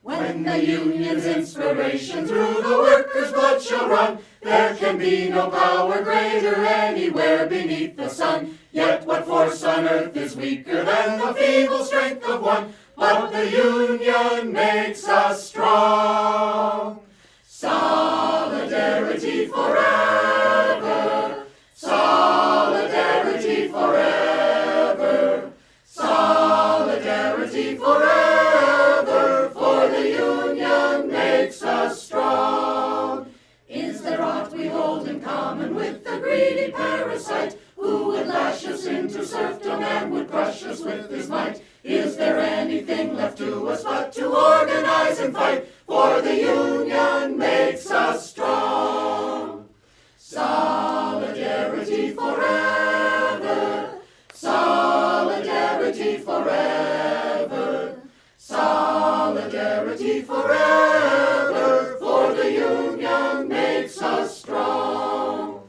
When the union's inspiration through the workers' blood shall run, there can be no power greater anywhere beneath the sun. Yet what force on earth is weaker than the feeble strength of one? But the union makes us strong. Solidarity forever. Solidarity forever. Solidarity forever. For the union makes us strong. Is there aught we hold in common with the greedy parasite, who would lash us into serfdom and would crush us with his might? Is there anything left to us but to organize and fight? For the union makes us strong. Solidarity forever. Solidarity forever. Solidarity forever. For the union makes us strong.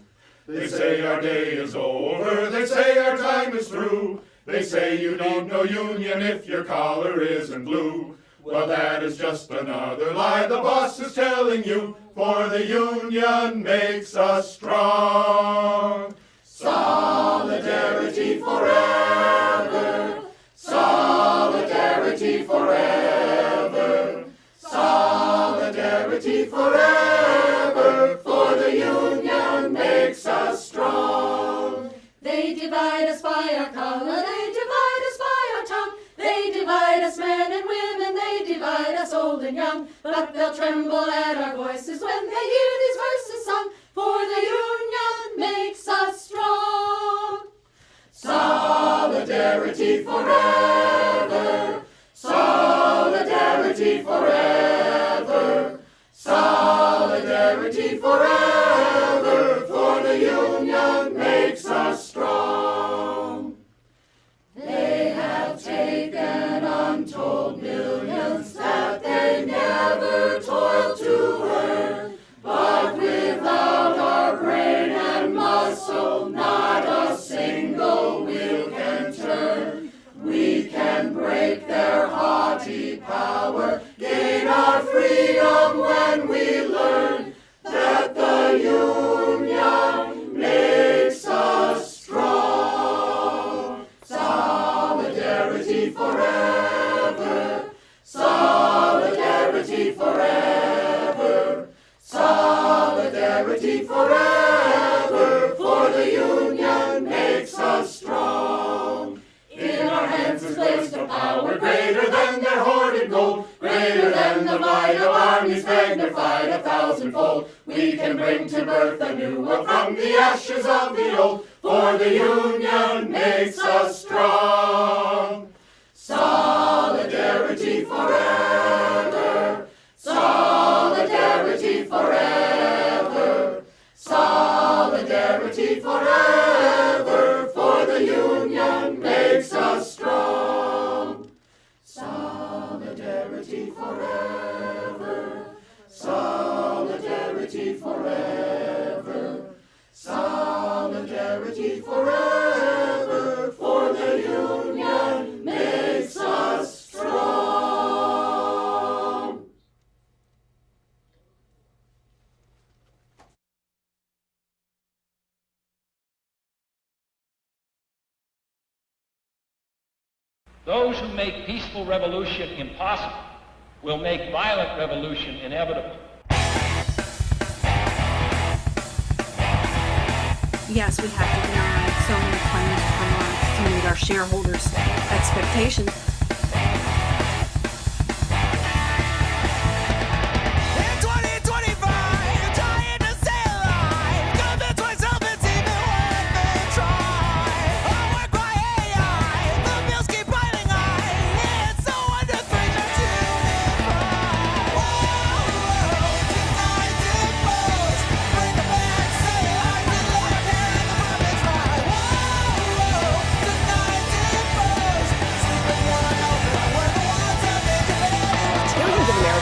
They say our day is over, they say our time is through. They say you need no union if your collar isn't blue. Well, that is just another lie the boss is telling you, for the union makes us strong. Solidarity forever. Solidarity forever. Solidarity forever. For the union makes us strong. They divide us by our color, they divide us by our tongue. They divide us men and women, they divide us old and young. But they'll tremble at our voices when they hear these verses sung. For the union makes us strong. Solidarity forever. Solidarity forever. Solidarity forever. For the union makes us strong. They have taken untold millions that they never toiled to earn. But without our brain and muscle, not a single wheel can turn. We can break their haughty power, gain our freedom when we learn that the union makes us strong. Solidarity forever. Solidarity forever. Solidarity forever. For the union makes us strong. In our hands is placed a power greater than their hoarded gold, greater than the might of armies magnified 1,000-fold. We can bring to birth a new world from the ashes of the old, for the union makes us strong. Solidarity forever. Solidarity forever. Solidarity forever. For the union makes us strong. Solidarity forever. Solidarity forever. Solidarity forever. For the union makes us strong. Those who make peaceful revolution impossible will make violent revolution inevitable. Yes, we have to deny so many claims to meet our shareholders' expectations.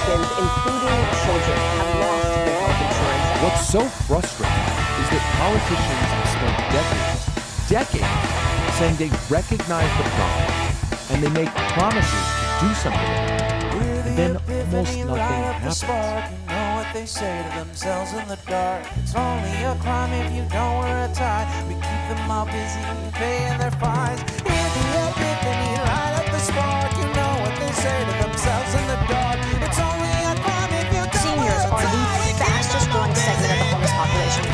Including children, have lost their health insurance. What's so frustrating is that politicians have spent decades saying they recognize the problem and they make promises to do something about it. then almost nothing happens. You know what they say to themselves in the dark. It's only a crime if you don't wear a tie. We keep them all busy paying their fines. Hear the epiphany, light up the spark. You know what they say to themselves in the dark. It's only a crime if you don't wear a tie. Seniors are the fastest growing segment of the homeless population.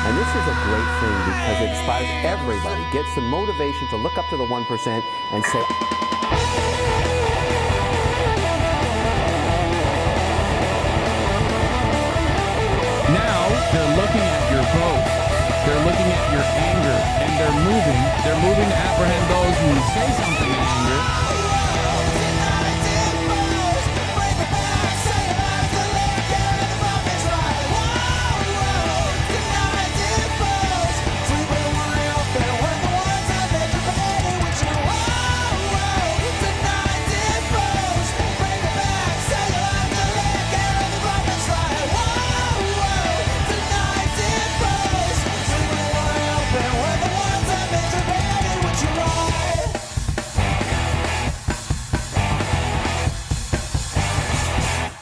And this is a great thing because it inspires everybody, gets the motivation to look up to the 1% and say, now they're looking at your posts, they're looking at your anger, and they're moving to apprehend those who say something in anger.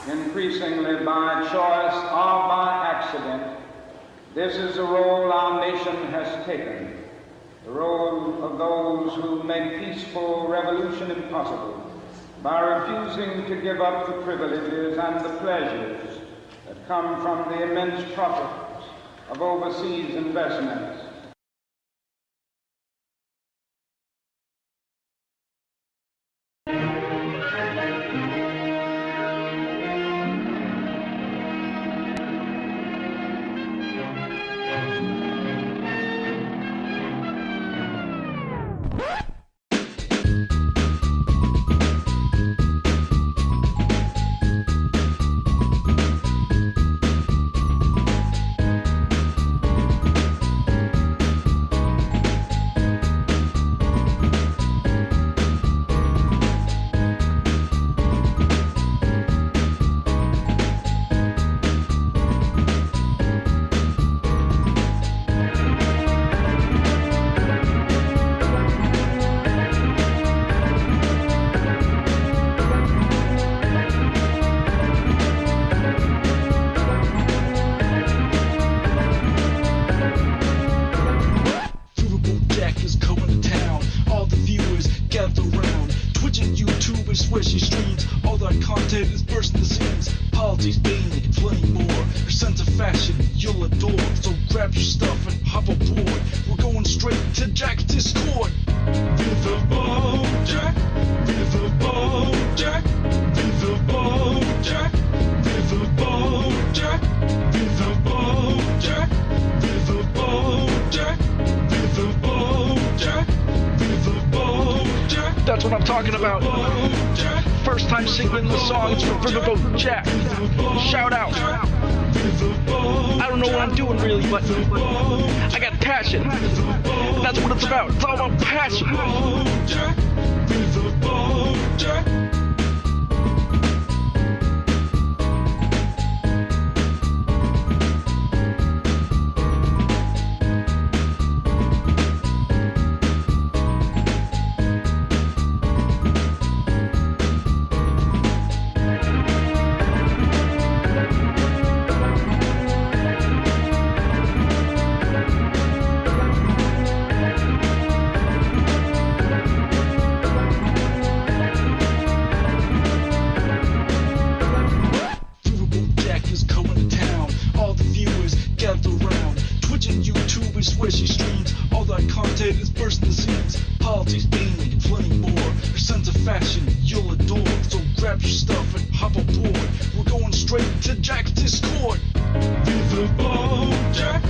Increasingly by choice or by accident, this is the role our nation has taken, the role of those who make peaceful revolution impossible by refusing to give up the privileges and the pleasures that come from the immense profits of overseas investments. Swishy streams, all that content is bursting the seams. Politics, daily, plenty more. Your sense of fashion, you'll adore. So grab your stuff and hop aboard. We're going straight to Jack's Discord. Viva Bojack, Viva Bojack, Viva Bojack, Viva Bojack, Viva Bojack, Viva Bojack, Viva Bojack, Viva Bojack. That's what I'm talking about. First time singing the song, it's for Viva Bojack. Shout out. I don't know what I'm doing really, but I got passion. That's what it's about. It's all about passion. Swishy streams, all that content is bursting the seams. Politics, daily, and plenty more. Your sense of fashion, you'll adore. So grab your stuff and hop aboard. We're going straight to Jack's Discord. Viva Bojack,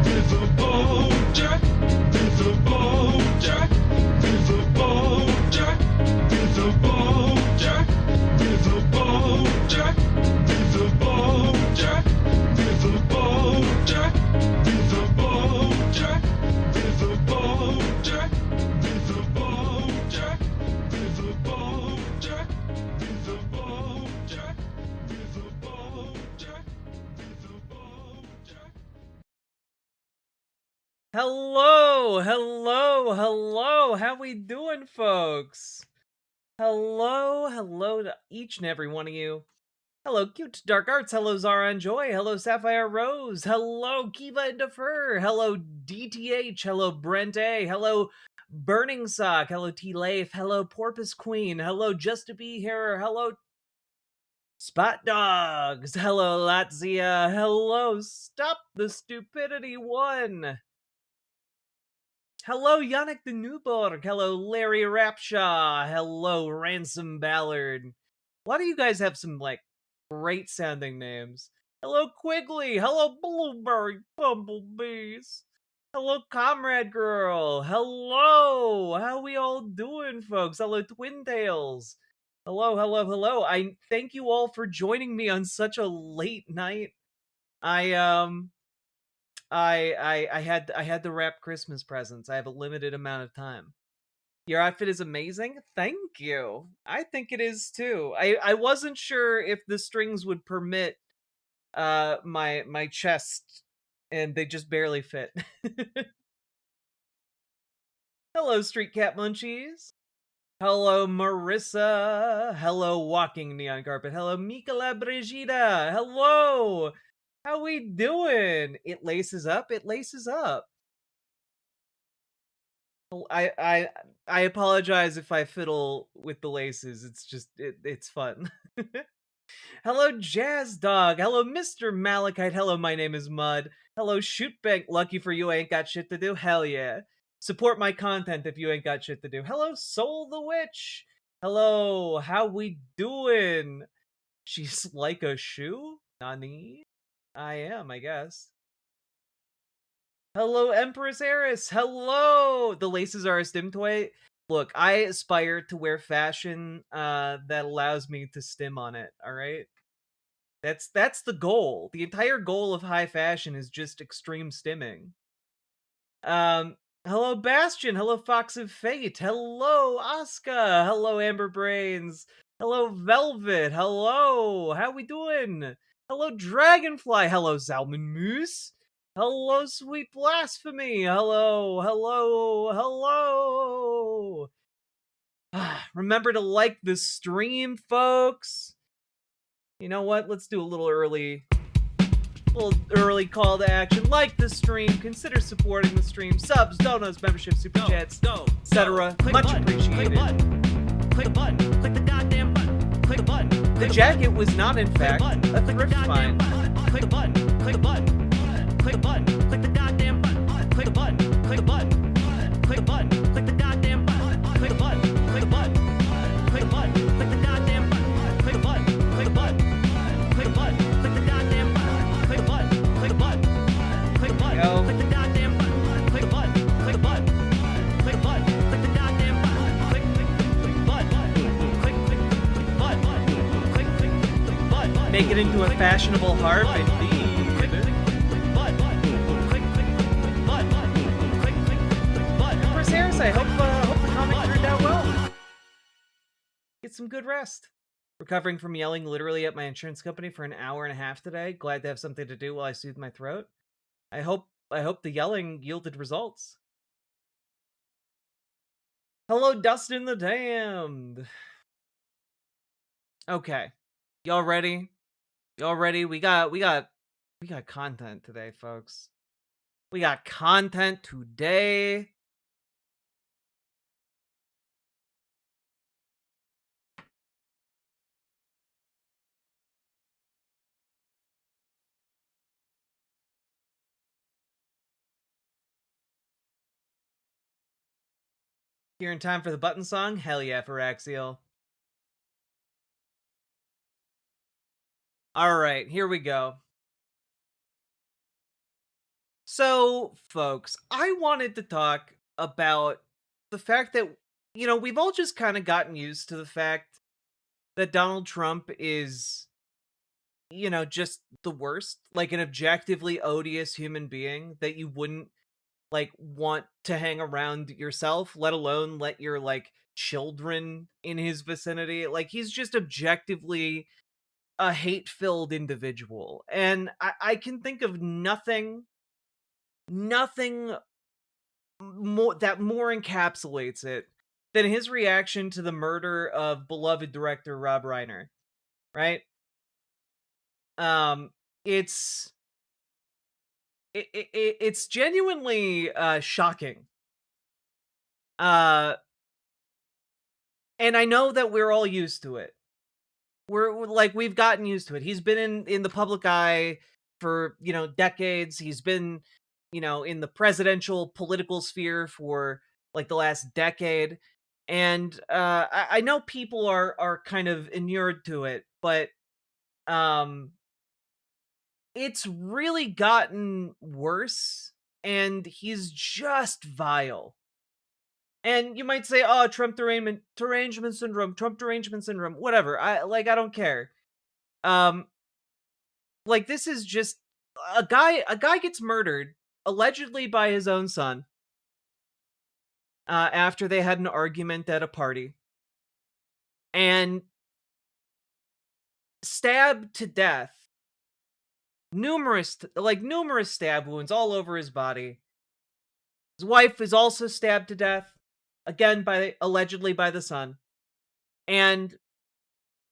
Viva Bojack, Viva Bojack, Viva Bojack, Viva Bojack, Viva Bojack, Viva Bojack, Viva Bojack, Viva Bojack, Viva Bojack, Viva Bojack, Viva Bojack, Viva Bojack, Viva Bojack, Viva Bojack. Hello, hello, hello. How we doing, folks? Hello to each and every one of you. Hello, Cute Dark Arts. Hello, Zara and Joy. Hello, Sapphire Rose. Hello, Kiva and Defer. Hello, DTH. Hello, Brent A. Hello, Burning Sock. Hello, T Lafe. Hello, Porpoise Queen. Hello, Just to Be Here. Hello, Spot Dogs. Hello, Latzia. Hello, Stop the Stupidity One. Hello, Yannick the Newborg. Hello, Larry Rapshaw. Hello, Ransom Ballard. A lot of you guys have some, like, great sounding names. Hello, Quigley. Hello, Blueberry Bumblebees. Hello, Comrade Girl. Hello. How we all doing, folks? Hello, Twin Tails. Hello. I thank you all for joining me on such a late night. I had to wrap Christmas presents. I have a limited amount of time. Your outfit is amazing. Thank you. I think it is too. I wasn't sure if the strings would permit my chest, and they just barely fit. Hello, Street Cat Munchies. Hello, Marissa. Hello, Walking Neon Carpet. Hello, Mikola Brigida. Hello. How we doing? It laces up. It laces up. I apologize if I fiddle with the laces. It's just it's fun. Hello, Jazz Dog. Hello, Mr. Malachite. Hello, my name is Mud. Hello, Shootbank. Lucky for you, I ain't got shit to do. Hell yeah. Support my content if you ain't got shit to do. Hello, Soul the Witch. Hello, how we doing? She's like a shoe? Nani? I am, I guess. Hello, Empress Eris. Hello. The laces are a stim toy. Look, I aspire to wear fashion that allows me to stim on it. All right, that's the goal. The entire goal of high fashion is just extreme stimming. Hello, Bastion. Hello, Fox of Fate. Hello, Asuka. Hello, Amber Brains. Hello, Velvet. Hello. How we doing? Hello, Dragonfly. Hello, Salmon Moose. Hello, Sweet Blasphemy. Hello. Remember to like the stream, folks. You know what? Let's do a little early call to action. Like the stream, consider supporting the stream. Subs, donuts, memberships, super chats, etc. Much appreciated. Click the button. Click the goddamn button. Click the button. The jacket was not, in fact, a thrift find. Click the button. Click the button. Click the button. Click the goddamn button. Click the button. Click the button. Click the button. Click the goddamn button. Click the button. Click the button. Click the button. Click the goddamn button. Click the button. Click the button. Click the button. Click the goddamn button. Click the button. Click the button. Click the button. Click the goddamn button. Click the button. Click the button. Click the button. Click the goddamn button. Click button. Click button. Click button. Make it into a fashionable harp, indeed. Empress Harris, I hope the comic turned out well. Get some good rest. Recovering from yelling literally at my insurance company for an hour and a half today. Glad to have something to do while I soothe my throat. I hope the yelling yielded results. Hello, Dustin the Damned. Okay. Y'all ready? Y'all ready? We got content today, folks. We got content today. Here in time for the button song? Hell yeah, Faraxiel. Alright, here we go. So, folks, I wanted to talk about the fact that, you know, we've all just kind of gotten used to the fact that Donald Trump is, you know, just the worst. Like an objectively odious human being that you wouldn't, like, want to hang around yourself, let alone let your, like, children in his vicinity. Like, he's just objectively a hate-filled individual. And I can think of nothing more that more encapsulates it than his reaction to the murder of beloved director Rob Reiner, right? It's it's genuinely shocking. And I know that we're all used to it. We're like, we've gotten used to it. He's been in the public eye for, decades. He's been, in the presidential political sphere for like the last decade. And I know people are kind of inured to it, but it's really gotten worse, and he's just vile. And you might say, "Oh, Trump derangement syndrome, Trump derangement syndrome, whatever." I don't care. Um, like, this is just a guy. A guy gets murdered allegedly by his own son after they had an argument at a party, and stabbed to death. Numerous stab wounds all over his body. His wife is also stabbed to death, again allegedly by the son. And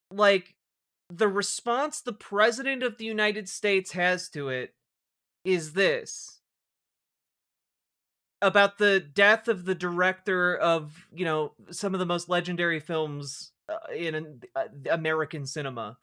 like, the response the president of the United States has to it is this about the death of the director of, some of the most legendary films in American cinema.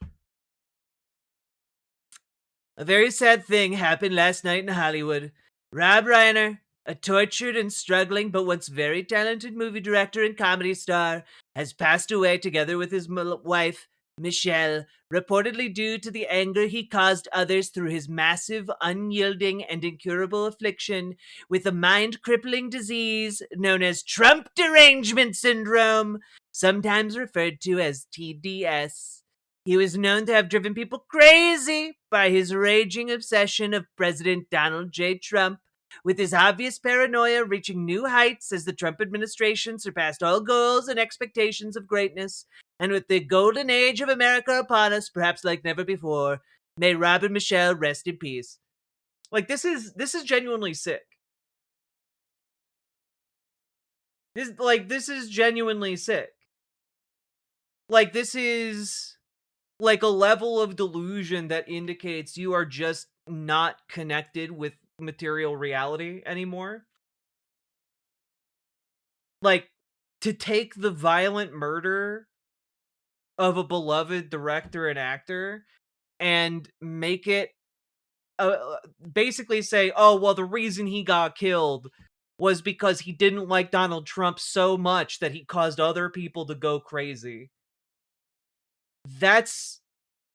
A very sad thing happened last night in Hollywood. Rob Reiner, a tortured and struggling but once very talented movie director and comedy star, has passed away together with his wife, Michelle, reportedly due to the anger he caused others through his massive, unyielding, and incurable affliction with a mind-crippling disease known as Trump derangement syndrome, sometimes referred to as TDS. He was known to have driven people crazy by his raging obsession of President Donald J. Trump, with his obvious paranoia reaching new heights as the Trump administration surpassed all goals and expectations of greatness, and with the golden age of America upon us, perhaps like never before. May Rob and Michelle rest in peace. Like, this is genuinely sick. This is genuinely sick. Like, this is like a level of delusion that indicates you are just not connected with material reality anymore. Like, to take the violent murder of a beloved director and actor and make it basically say, oh, well, the reason he got killed was because he didn't like Donald Trump so much that he caused other people to go crazy. That's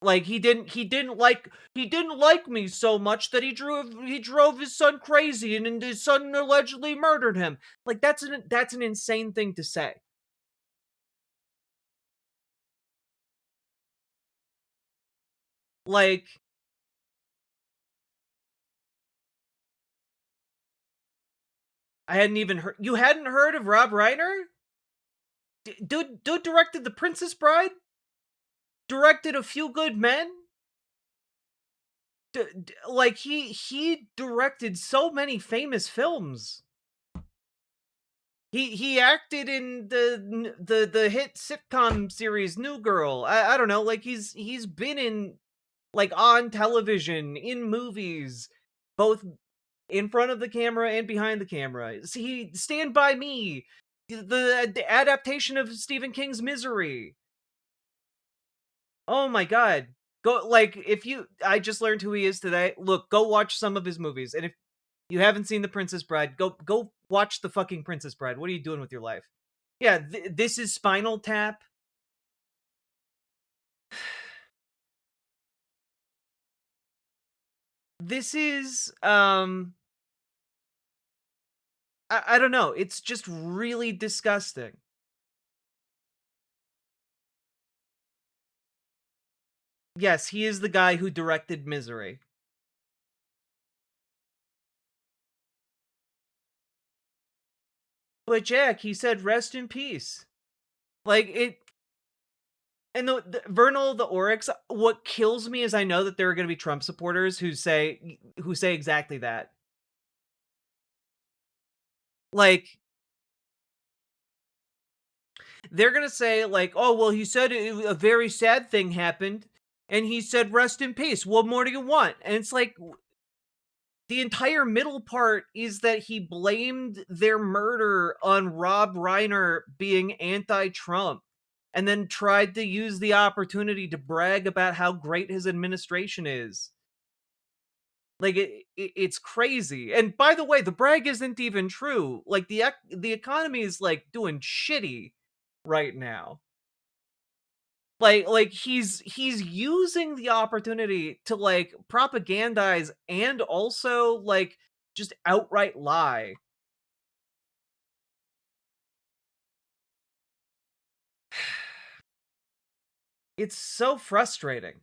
like, he didn't like me so much that he drove his son crazy, and his son allegedly murdered him. Like, that's an insane thing to say. Like, I hadn't even heard. You hadn't heard of Rob Reiner? Dude directed The Princess Bride? Directed A Few Good Men? Like, he directed so many famous films. He acted in the hit sitcom series New Girl. I don't know, like, he's been in, like, on television, in movies, both in front of the camera and behind the camera. See, Stand By Me, the adaptation of Stephen King's Misery. Oh my god. Go, like, I just learned who he is today. Look, go watch some of his movies. And if you haven't seen The Princess Bride, go watch the fucking Princess Bride. What are you doing with your life? Yeah, this is Spinal Tap. This is, I don't know. It's just really disgusting. Yes, he is the guy who directed Misery. But Jack, he said, rest in peace. Like, it... And the Vernal the Oryx, what kills me is I know that there are going to be Trump supporters who say exactly that. Like, they're gonna say like, oh, well, he said a very sad thing happened, and he said rest in peace. What more do you want? And it's like, the entire middle part is that he blamed their murder on Rob Reiner being anti-Trump, and then tried to use the opportunity to brag about how great his administration is. Like, it's crazy. And by the way, the brag isn't even true. Like, the economy is, like, doing shitty right now. Like he's using the opportunity to, like, propagandize and also, like, just outright lie. It's so frustrating.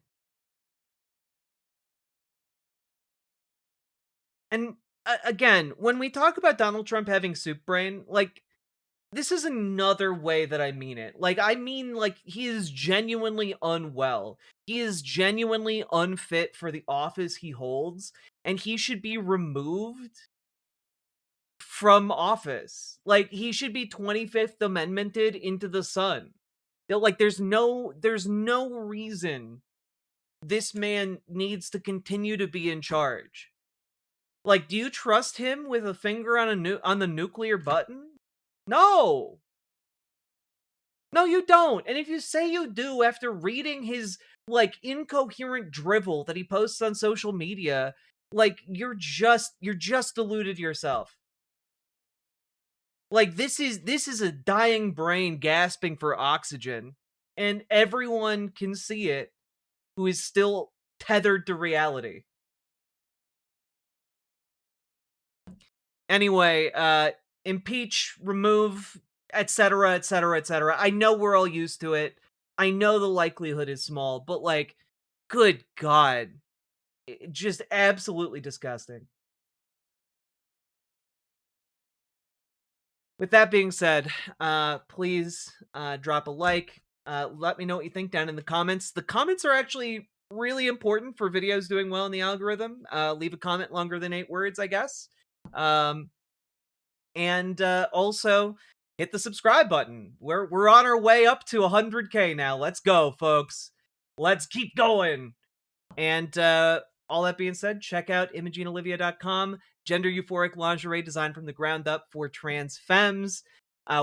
And again, when we talk about Donald Trump having soup brain, like, this is another way that I mean it. Like, I mean, like, he is genuinely unwell. He is genuinely unfit for the office he holds, and he should be removed from office. Like, he should be 25th Amendmented into the sun. Like, there's no reason this man needs to continue to be in charge. Like, do you trust him with a finger on the nuclear button? No! No, you don't. And if you say you do after reading his, like, incoherent drivel that he posts on social media, like, you're just deluded yourself. Like, this is a dying brain gasping for oxygen, and everyone can see it who is still tethered to reality. Anyway, impeach, remove, etc., etc., etc. I know we're all used to it. I know the likelihood is small, but, like, good God. Just absolutely disgusting. With that being said, please drop a like. Let me know what you think down in the comments. The comments are actually really important for videos doing well in the algorithm. Leave a comment longer than 8 words, I guess. And also hit the subscribe button. We're on our way up to 100K now. Let's go, folks. Let's keep going. And all that being said, check out ImogeneOlivia.com. Gender euphoric lingerie designed from the ground up for trans femmes.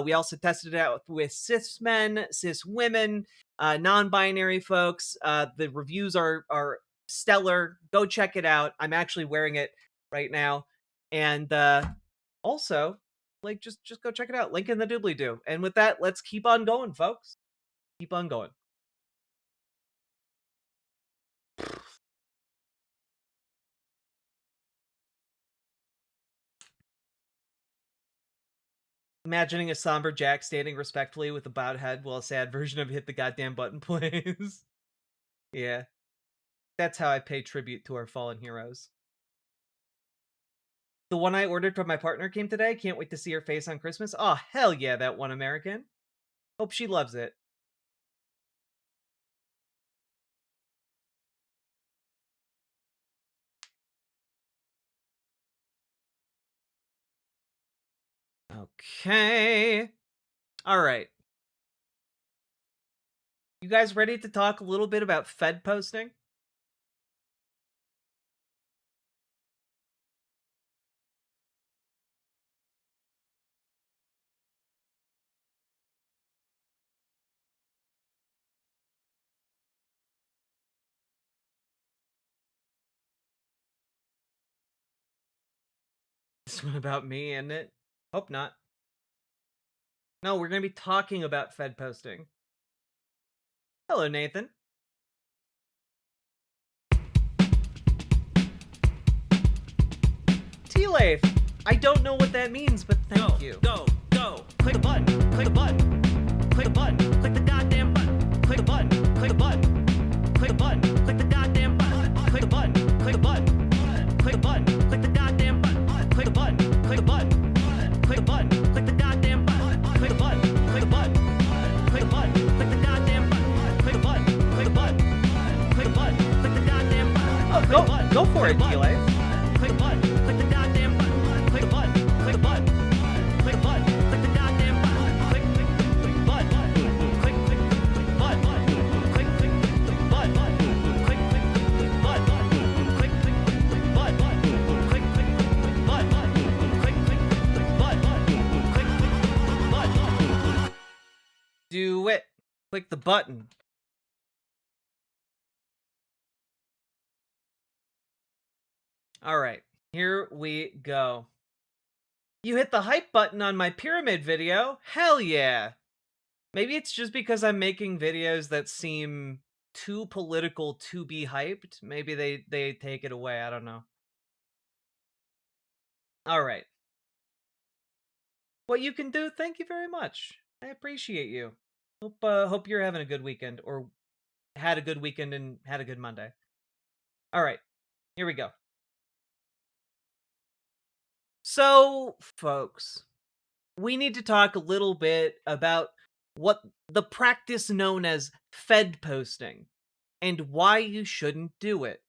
We also tested it out with cis men, cis women, non-binary folks. The reviews are stellar. Go check it out. I'm actually wearing it right now. And also, like, just go check it out. Link in the doobly-doo. And with that, let's keep on going, folks. Keep on going. Imagining a somber Jack standing respectfully with a bowed head while a sad version of Hit the Goddamn Button plays. Yeah. That's how I pay tribute to our fallen heroes. The one I ordered from my partner came today. Can't wait to see her face on Christmas. Oh, hell yeah, that one American. Hope she loves it. Okay. All right. You guys ready to talk a little bit about Fed posting? This one about me, isn't it? Hope not. No, we're going to be talking about Fed posting. Hello, Nathan. T-Lafe, I don't know what that means, but thank you. Go. Click the button. Click the button. Click the button. Click the goddamn button. Click the button. Click the button. Click the button. Click the goddamn button. Click the button. Click the button. Click the button. Click the goddamn button. Click the button. Click the button. Click the button. Click the goddamn button. Click the button. Click the button. Click the button. Click the goddamn button. Click the button. Click the button. Click the button. Click the goddamn button. Oh, go for it, T-Lafe. Click the button. Click the goddamn button. Click the button. Click the button. Click the button. Click the goddamn button. Click the button. Click the button. All right, here we go. You hit the hype button on my pyramid video? Hell yeah. Maybe it's just because I'm making videos that seem too political to be hyped. Maybe they take it away. I don't know. All right. What you can do, thank you very much. I appreciate you. Hope you're having a good weekend, or had a good weekend and had a good Monday. All right, here we go. So, folks, we need to talk a little bit about what the practice known as Fed posting and why you shouldn't do it,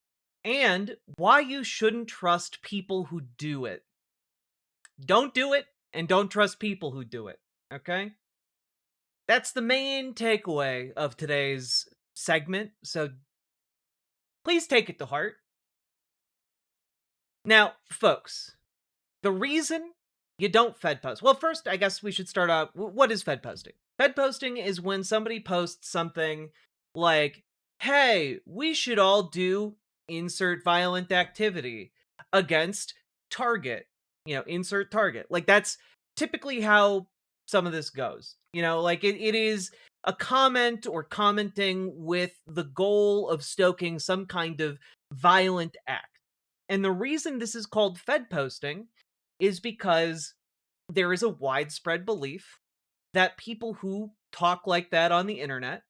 and why you shouldn't trust people who do it. Don't do it, and don't trust people who do it, okay? That's the main takeaway of today's segment, so please take it to heart. Now, folks, the reason you don't Fed post. Well, first, I guess we should start out. What is Fed posting? Fed posting is when somebody posts something like, hey, we should all do insert violent activity against target. Insert target. Like, that's typically how some of this goes. Like it is a comment or commenting with the goal of stoking some kind of violent act. And the reason this is called Fed posting is because there is a widespread belief that people who talk like that on the internet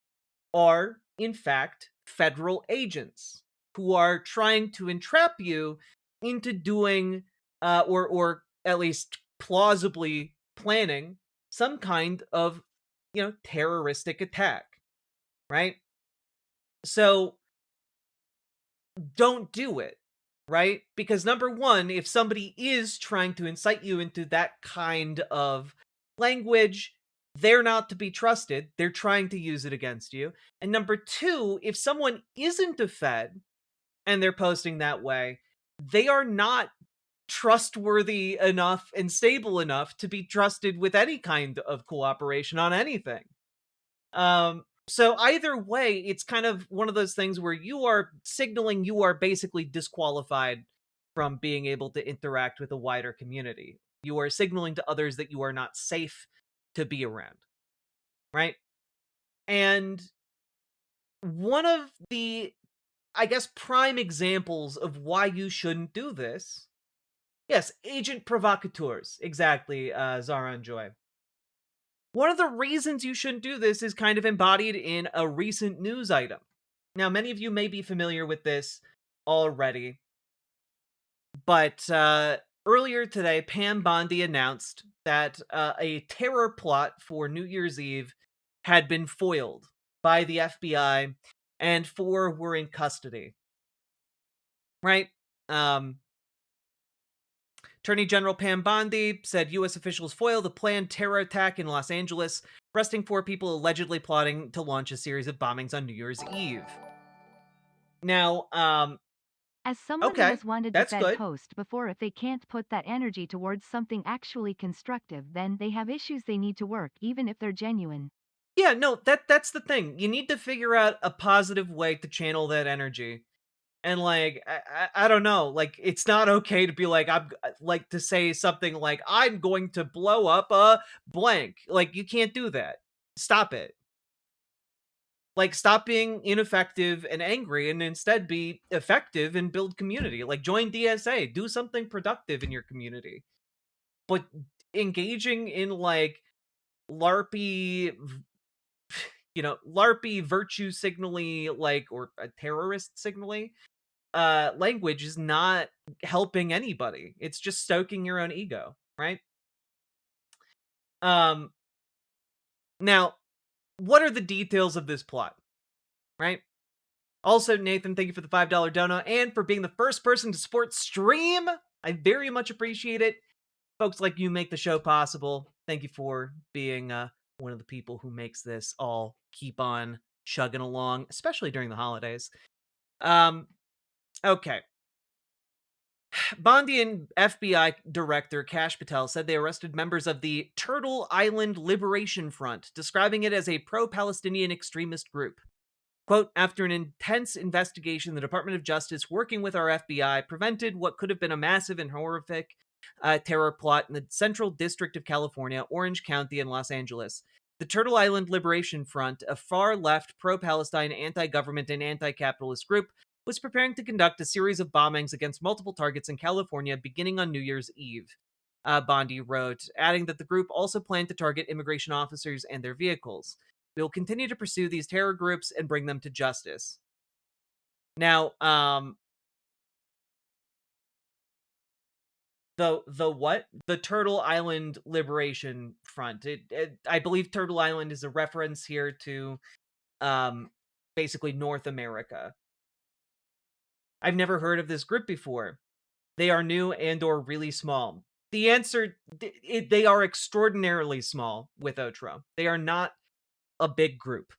are, in fact, federal agents who are trying to entrap you into doing, or at least plausibly planning some kind of, terroristic attack, right? So don't do it, right? Because number one, if somebody is trying to incite you into that kind of language, they're not to be trusted. They're trying to use it against you. And number two, if someone isn't a Fed and they're posting that way, they are not trustworthy enough and stable enough to be trusted with any kind of cooperation on anything. So either way, it's kind of one of those things where you are signaling you are basically disqualified from being able to interact with a wider community. You are signaling to others that you are not safe to be around, right? And one of the, I guess, prime examples of why you shouldn't do this, yes, agent provocateurs, exactly, Zaran Joy. One of the reasons you shouldn't do this is kind of embodied in a recent news item. Now, many of you may be familiar with this already, but earlier today, Pam Bondi announced that a terror plot for New Year's Eve had been foiled by the FBI, and 4 were in custody. Right? Attorney General Pam Bondi said U.S. officials foiled a planned terror attack in Los Angeles, arresting 4 people allegedly plotting to launch a series of bombings on New Year's Eve. Now, as someone who okay, has wanted to that's Fed good. post before, if they can't put that energy towards something actually constructive, then they have issues they need to work, even if they're genuine. Yeah, no, that's the thing. You need to figure out a positive way to channel that energy. And like, I don't know, like, it's not okay to be like, I'm like to say something like, I'm going to blow up a blank. Like, you can't do that. Stop it. Like, stop being ineffective and angry and instead be effective and build community. Like, join DSA, do something productive in your community. But engaging in like LARPy, LARPy virtue signally, like, or a terrorist signally, language is not helping anybody. It's just stoking your own ego, right? Now, what are the details of this plot, right? Also, Nathan, thank you for the $5 dono and for being the first person to support stream. I very much appreciate it. Folks like you make the show possible. Thank you for being one of the people who makes this all keep on chugging along, especially during the holidays. Okay. Bondian FBI Director Kash Patel said they arrested members of the Turtle Island Liberation Front, describing it as a pro-Palestinian extremist group. Quote, after an intense investigation, the Department of Justice, working with our FBI, prevented what could have been a massive and horrific terror plot in the Central District of California, Orange County, and Los Angeles. The Turtle Island Liberation Front, a far-left, pro-Palestine, anti-government, and anti-capitalist group, was preparing to conduct a series of bombings against multiple targets in California beginning on New Year's Eve, Bondi wrote, adding that the group also planned to target immigration officers and their vehicles. We will continue to pursue these terror groups and bring them to justice. Now, the what? The Turtle Island Liberation Front. I believe Turtle Island is a reference here to, basically North America. I've never heard of this group before. They are new and or really small. The answer, they are extraordinarily small with Otro. They are not a big group.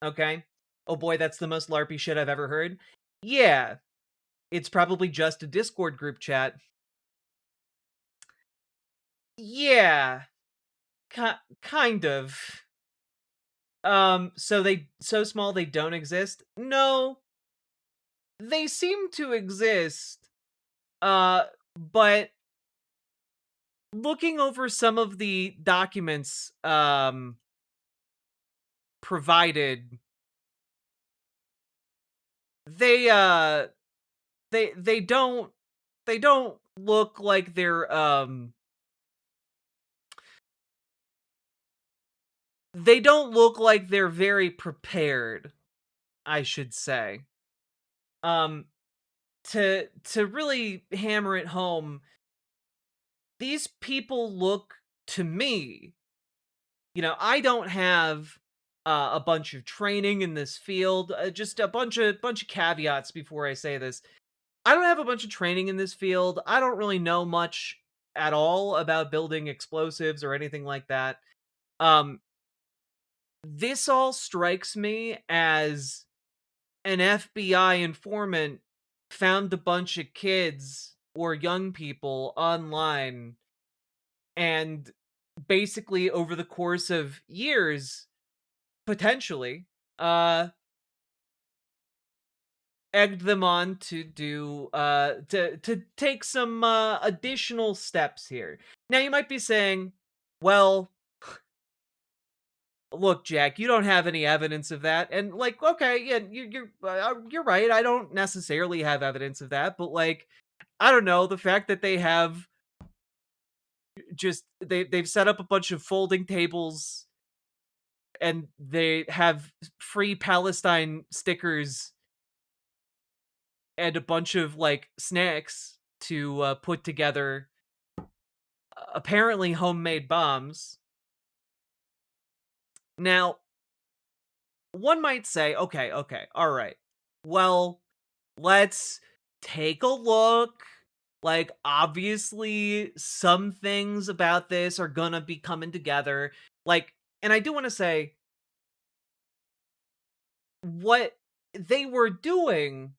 Okay? Oh boy, that's the most LARPy shit I've ever heard. Yeah, it's probably just a Discord group chat. Yeah, kind of. So small they don't exist? No. They seem to exist. But looking over some of the documents provided, they don't look like they're they don't look like they're very prepared, I should say. To really hammer it home, these people look to me, I don't have a bunch of training in this field, just a bunch of caveats before I say this. I don't have a bunch of training in this field. I don't really know much at all about building explosives or anything like that. This all strikes me as an FBI informant found a bunch of kids or young people online and basically over the course of years, potentially, egged them on to do to take some additional steps here. Now you might be saying, well, look, Jack, you don't have any evidence of that. And like, okay, yeah, you're right. I don't necessarily have evidence of that, but like, I don't know, the fact that they have they've set up a bunch of folding tables and they have free Palestine stickers and a bunch of like snacks to put together apparently homemade bombs. Now, one might say, okay, all right. Well, let's take a look. Like, obviously, some things about this are gonna be coming together. Like, and I do want to say, what they were doing,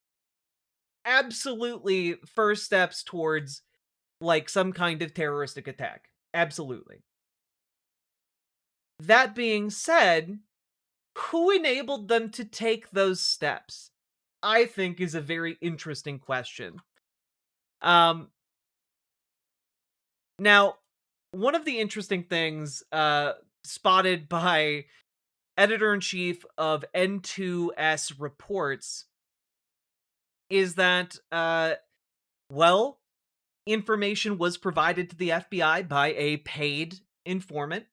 absolutely first steps towards, like, some kind of terroristic attack. Absolutely. That being said, who enabled them to take those steps? I think is a very interesting question. Now, one of the interesting things spotted by editor-in-chief of N2S Reports is that, well, information was provided to the FBI by a paid informant.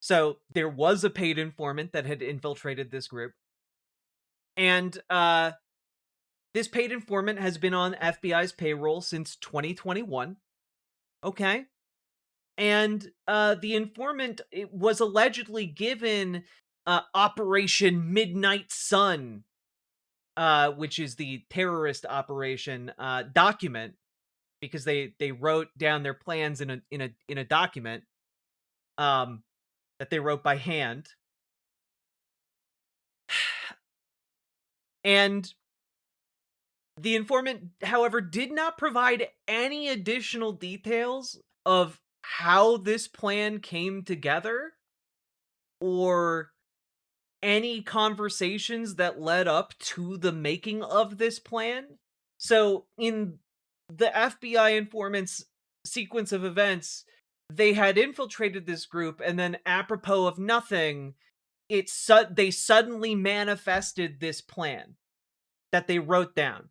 So there was a paid informant that had infiltrated this group. And this paid informant has been on FBI's payroll since 2021. Okay. And the informant was allegedly given Operation Midnight Sun, which is the terrorist operation document, because they wrote down their plans in a document that they wrote by hand. And The informant, however, did not provide any additional details of how this plan came together or any conversations that led up to the making of this plan. So in the FBI informant's sequence of events, they had infiltrated this group, and then apropos of nothing, they suddenly manifested this plan that they wrote down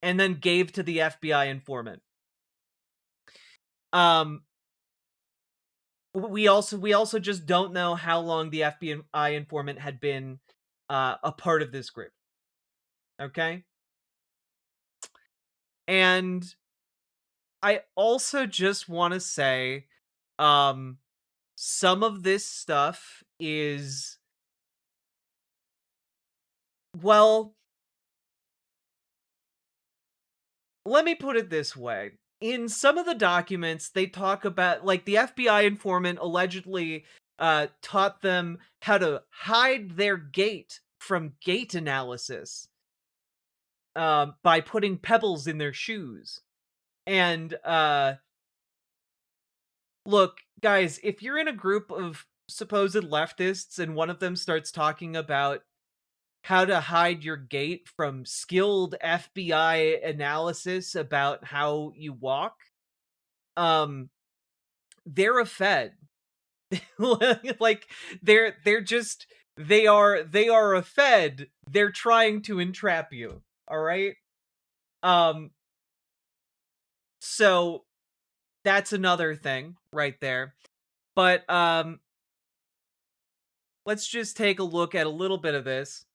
and then gave to the FBI informant. We also just don't know how long the FBI informant had been a part of this group. Okay? And I also just want to say some of this stuff is, well, let me put it this way. In some of the documents, they talk about, like, the FBI informant allegedly taught them how to hide their gait from gait analysis by putting pebbles in their shoes. And look, guys, if you're in a group of supposed leftists and one of them starts talking about how to hide your gait from skilled FBI analysis about how you walk, they're a Fed. Like, they are a Fed. They're trying to entrap you. All right. So that's another thing right there. But let's just take a look at a little bit of this.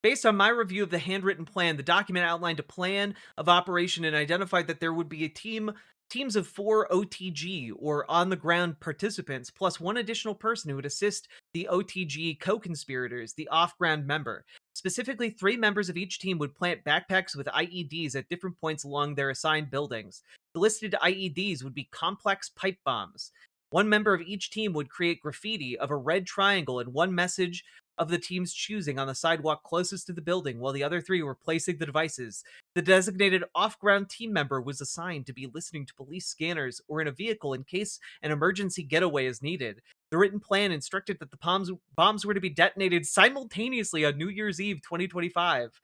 Based on my review of the handwritten plan, the document outlined a plan of operation and identified that there would be teams of 4 OTG, or on-the-ground participants, plus one additional person who would assist the OTG co-conspirators, the off-ground member. Specifically, 3 members of each team would plant backpacks with IEDs at different points along their assigned buildings. The listed IEDs would be complex pipe bombs. One member of each team would create graffiti of a red triangle and one message of the team's choosing on the sidewalk closest to the building, while the other 3 were placing the devices. The designated off-ground team member was assigned to be listening to police scanners or in a vehicle in case an emergency getaway is needed. The written plan instructed that the bombs were to be detonated simultaneously on New Year's Eve 2025.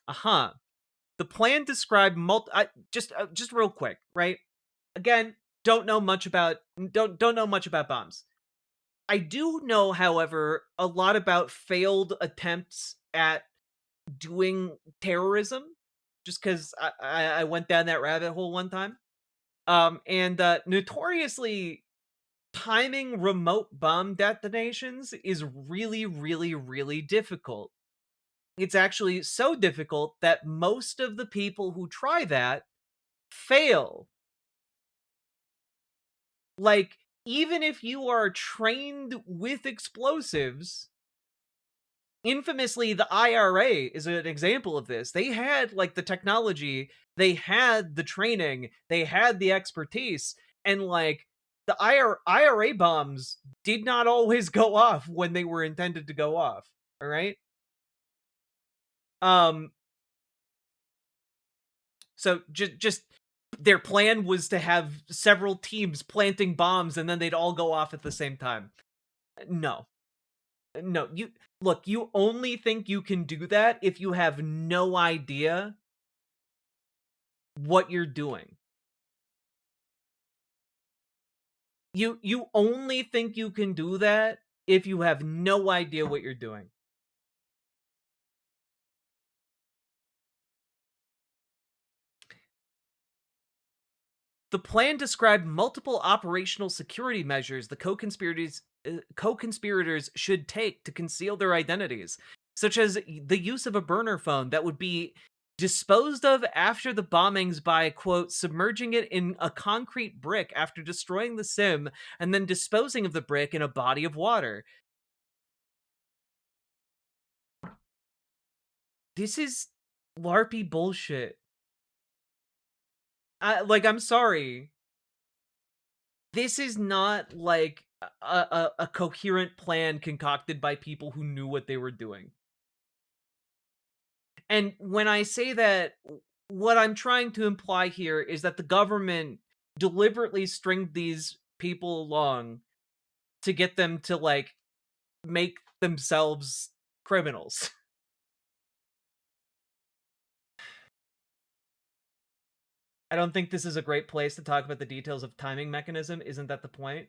The plan described just real quick, right? Again, don't know much about bombs. I do know, however, a lot about failed attempts at doing terrorism, just because I went down that rabbit hole one time. And notoriously, timing remote bomb detonations is really, really, really difficult. It's actually so difficult that most of the people who try that fail. Like, even if you are trained with explosives, infamously, the IRA is an example of this. They had, like, the technology, they had the training, they had the expertise, and, like, the IRA bombs did not always go off when they were intended to go off. All right? So just their plan was to have several teams planting bombs and then they'd all go off at the same time. No, you only think you can do that if you have no idea what you're doing. You only think you can do that if you have no idea what you're doing. The plan described multiple operational security measures the co-conspirators should take to conceal their identities, such as the use of a burner phone that would be disposed of after the bombings by, quote, submerging it in a concrete brick after destroying the SIM and then disposing of the brick in a body of water. This is LARPy bullshit. I'm sorry. This is not, like, a coherent plan concocted by people who knew what they were doing. And when I say that, what I'm trying to imply here is that the government deliberately stringed these people along to get them to, like, make themselves criminals. I don't think this is a great place to talk about the details of timing mechanism. Isn't that the point?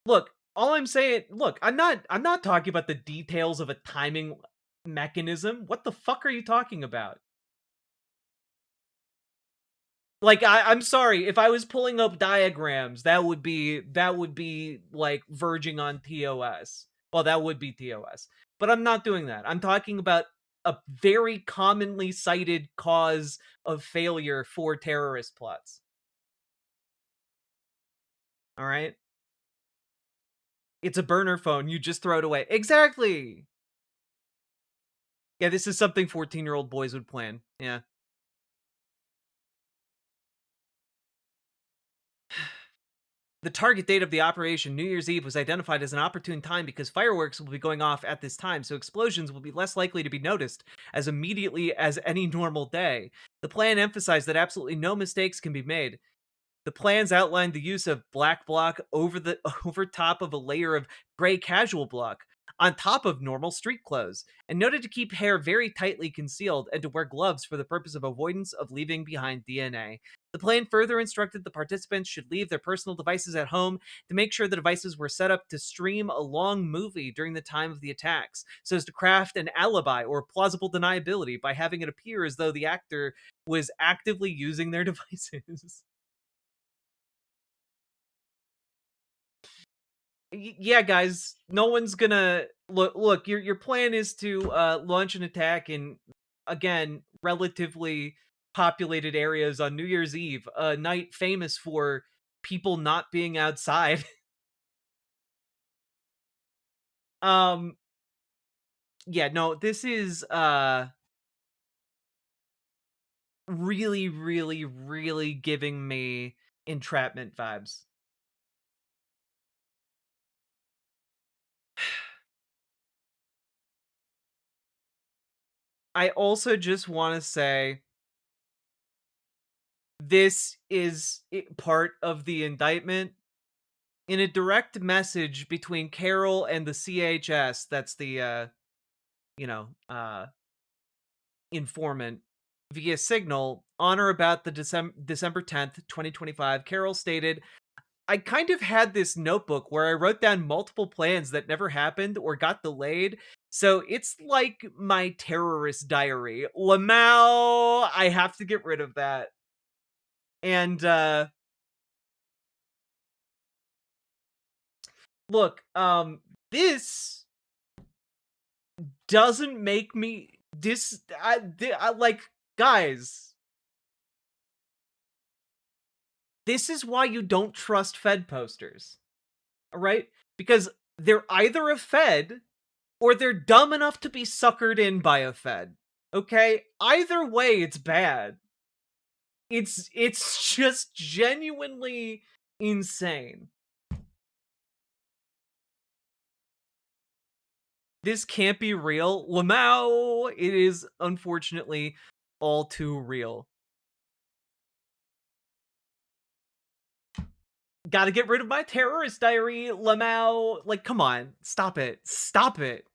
Look, all I'm saying, look, I'm not talking about the details of a timing mechanism. What the fuck are you talking about? Like, I'm sorry, if I was pulling up diagrams, that would be like verging on TOS. Well, that would be TOS. But I'm not doing that. I'm talking about a very commonly cited cause of failure for terrorist plots. All right? It's a burner phone. You just throw it away. Exactly. Yeah, this is something 14-year-old boys would plan. Yeah. The target date of the operation, New Year's Eve, was identified as an opportune time because fireworks will be going off at this time, so explosions will be less likely to be noticed as immediately as any normal day. The plan emphasized that absolutely no mistakes can be made. The plans outlined the use of black block over top of a layer of gray casual block on top of normal street clothes, and noted to keep hair very tightly concealed and to wear gloves for the purpose of avoidance of leaving behind DNA. The plan further instructed the participants should leave their personal devices at home to make sure the devices were set up to stream a long movie during the time of the attacks, so as to craft an alibi or plausible deniability by having it appear as though the actor was actively using their devices. Yeah, guys, no one's gonna look. Your plan is to launch an attack in, again, relatively populated areas on New Year's Eve, a night famous for people not being outside. um, yeah, no, this is really, really, really giving me entrapment vibes. I also just want to say this is part of the indictment. In a direct message between Carol and the CHS, that's the you know, informant, via Signal, on or about the December 10th, 2025, Carol stated, "I kind of had this notebook where I wrote down multiple plans that never happened or got delayed. So it's like my terrorist diary. Lamau, I have to get rid of that." And look, this doesn't make me I like, guys, this is why you don't trust Fed posters. All right? Because they're either a Fed or they're dumb enough to be suckered in by a Fed. Okay? Either way, it's bad. It's just genuinely insane. This can't be real. Lamau, it is unfortunately all too real. Gotta get rid of my terrorist diary, Lamau. Like, come on. Stop it. Stop it.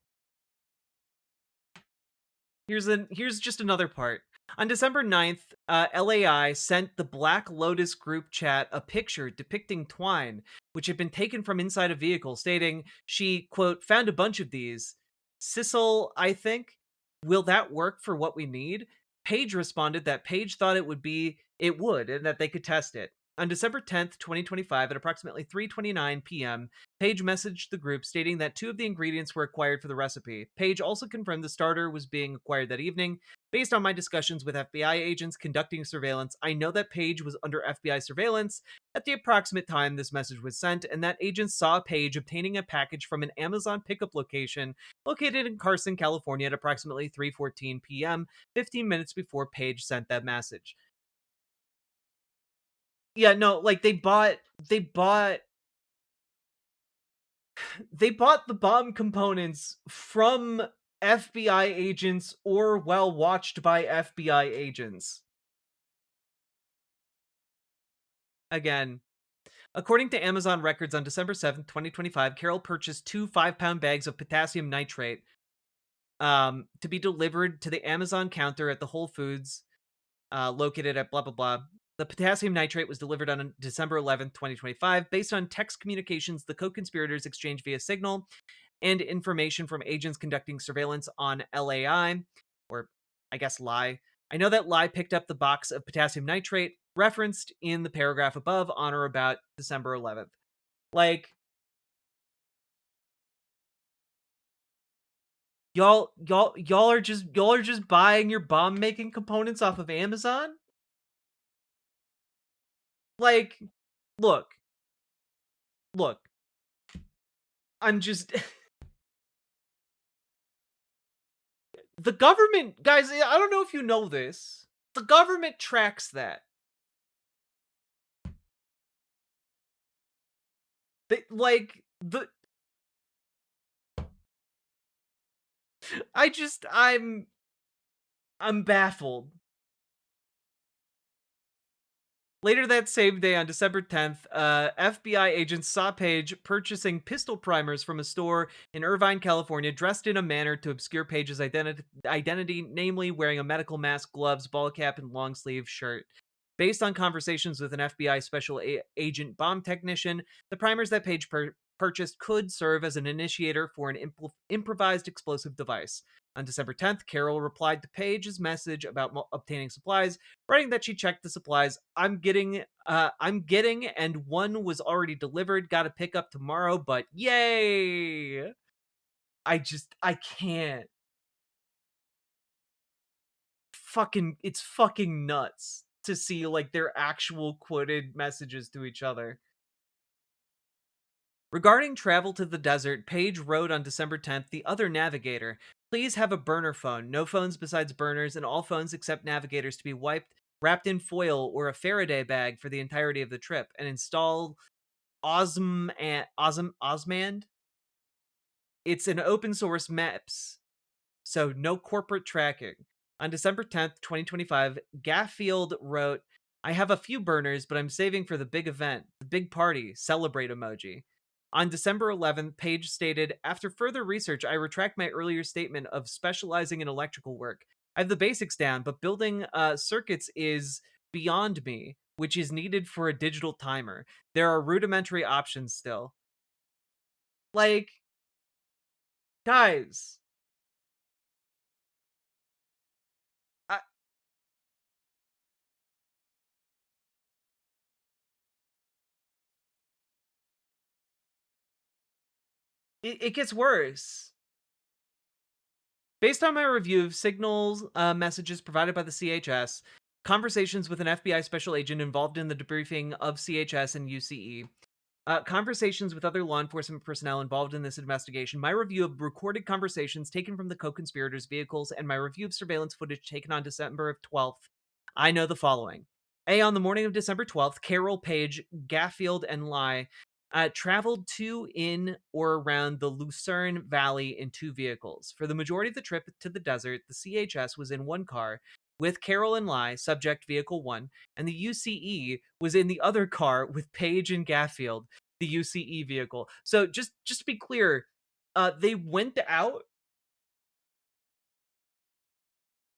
Here's just another part. On December 9th, LAI sent the Black Lotus group chat a picture depicting twine, which had been taken from inside a vehicle, stating she, quote, "found a bunch of these. Sissel, I think. Will that work for what we need?" Paige responded that Paige thought it would, and that they could test it. On December 10th, 2025, at approximately 3:29 p.m., Paige messaged the group stating that 2 of the ingredients were acquired for the recipe. Paige also confirmed the starter was being acquired that evening. "Based on my discussions with FBI agents conducting surveillance, I know that Paige was under FBI surveillance at the approximate time this message was sent, and that agents saw Paige obtaining a package from an Amazon pickup location located in Carson, California at approximately 3:14 p.m., 15 minutes before Paige sent that message." Yeah, no, like they bought They bought the bomb components from FBI agents or while watched by FBI agents. Again, according to Amazon records on December 7th, 2025, Carol purchased 2 5-pound bags of potassium nitrate to be delivered to the Amazon counter at the Whole Foods located at blah, blah, blah. The potassium nitrate was delivered on December 11th, 2025. Based on text communications the co-conspirators exchanged via Signal and information from agents conducting surveillance on LAI, or I guess Lie. I know that Lie picked up the box of potassium nitrate referenced in the paragraph above on or about December 11th. Like, y'all are just buying your bomb making components off of Amazon? Like, look. I'm just the government, guys, I don't know if you know this. The government tracks that. They like the I'm baffled. Later that same day, on December 10th, FBI agents saw Page purchasing pistol primers from a store in Irvine, California, dressed in a manner to obscure Page's identity, namely wearing a medical mask, gloves, ball cap, and long sleeve shirt. Based on conversations with an FBI special agent bomb technician, the primers that Page purchased could serve as an initiator for an improvised explosive device. On December 10th, Carol replied to Page's message about obtaining supplies, writing that she checked the supplies I'm getting, and one was already delivered. Got to pick up tomorrow, but yay! I can't. It's fucking nuts to see like their actual quoted messages to each other. Regarding travel to the desert, Page wrote on December 10th, the other navigator, please have a burner phone, no phones besides burners, and all phones except navigators to be wrapped in foil or a Faraday bag for the entirety of the trip, and install Osmand. It's an open source maps, so no corporate tracking. On December 10th, 2025, Gaffield wrote, I have a few burners, but I'm saving for the big event, the big party, celebrate emoji. On December 11th, Page stated, after further research, I retract my earlier statement of specializing in electrical work. I have the basics down, but building circuits is beyond me, which is needed for a digital timer. There are rudimentary options still. Like, guys. It gets worse. Based on my review of Signal's messages provided by the CHS, conversations with an FBI special agent involved in the debriefing of CHS and UCE, conversations with other law enforcement personnel involved in this investigation, my review of recorded conversations taken from the co-conspirators' vehicles, and my review of surveillance footage taken on December 12th, I know the following. A, on the morning of December 12th, Carol, Page, Gaffield, and Lai traveled to, in, or around the Lucerne Valley in 2 vehicles. For the majority of the trip to the desert, the CHS was in 1 car, with Carol and Lai, subject vehicle 1, and the UCE was in the other car with Page and Gaffield, the UCE vehicle. So just to be clear, they went out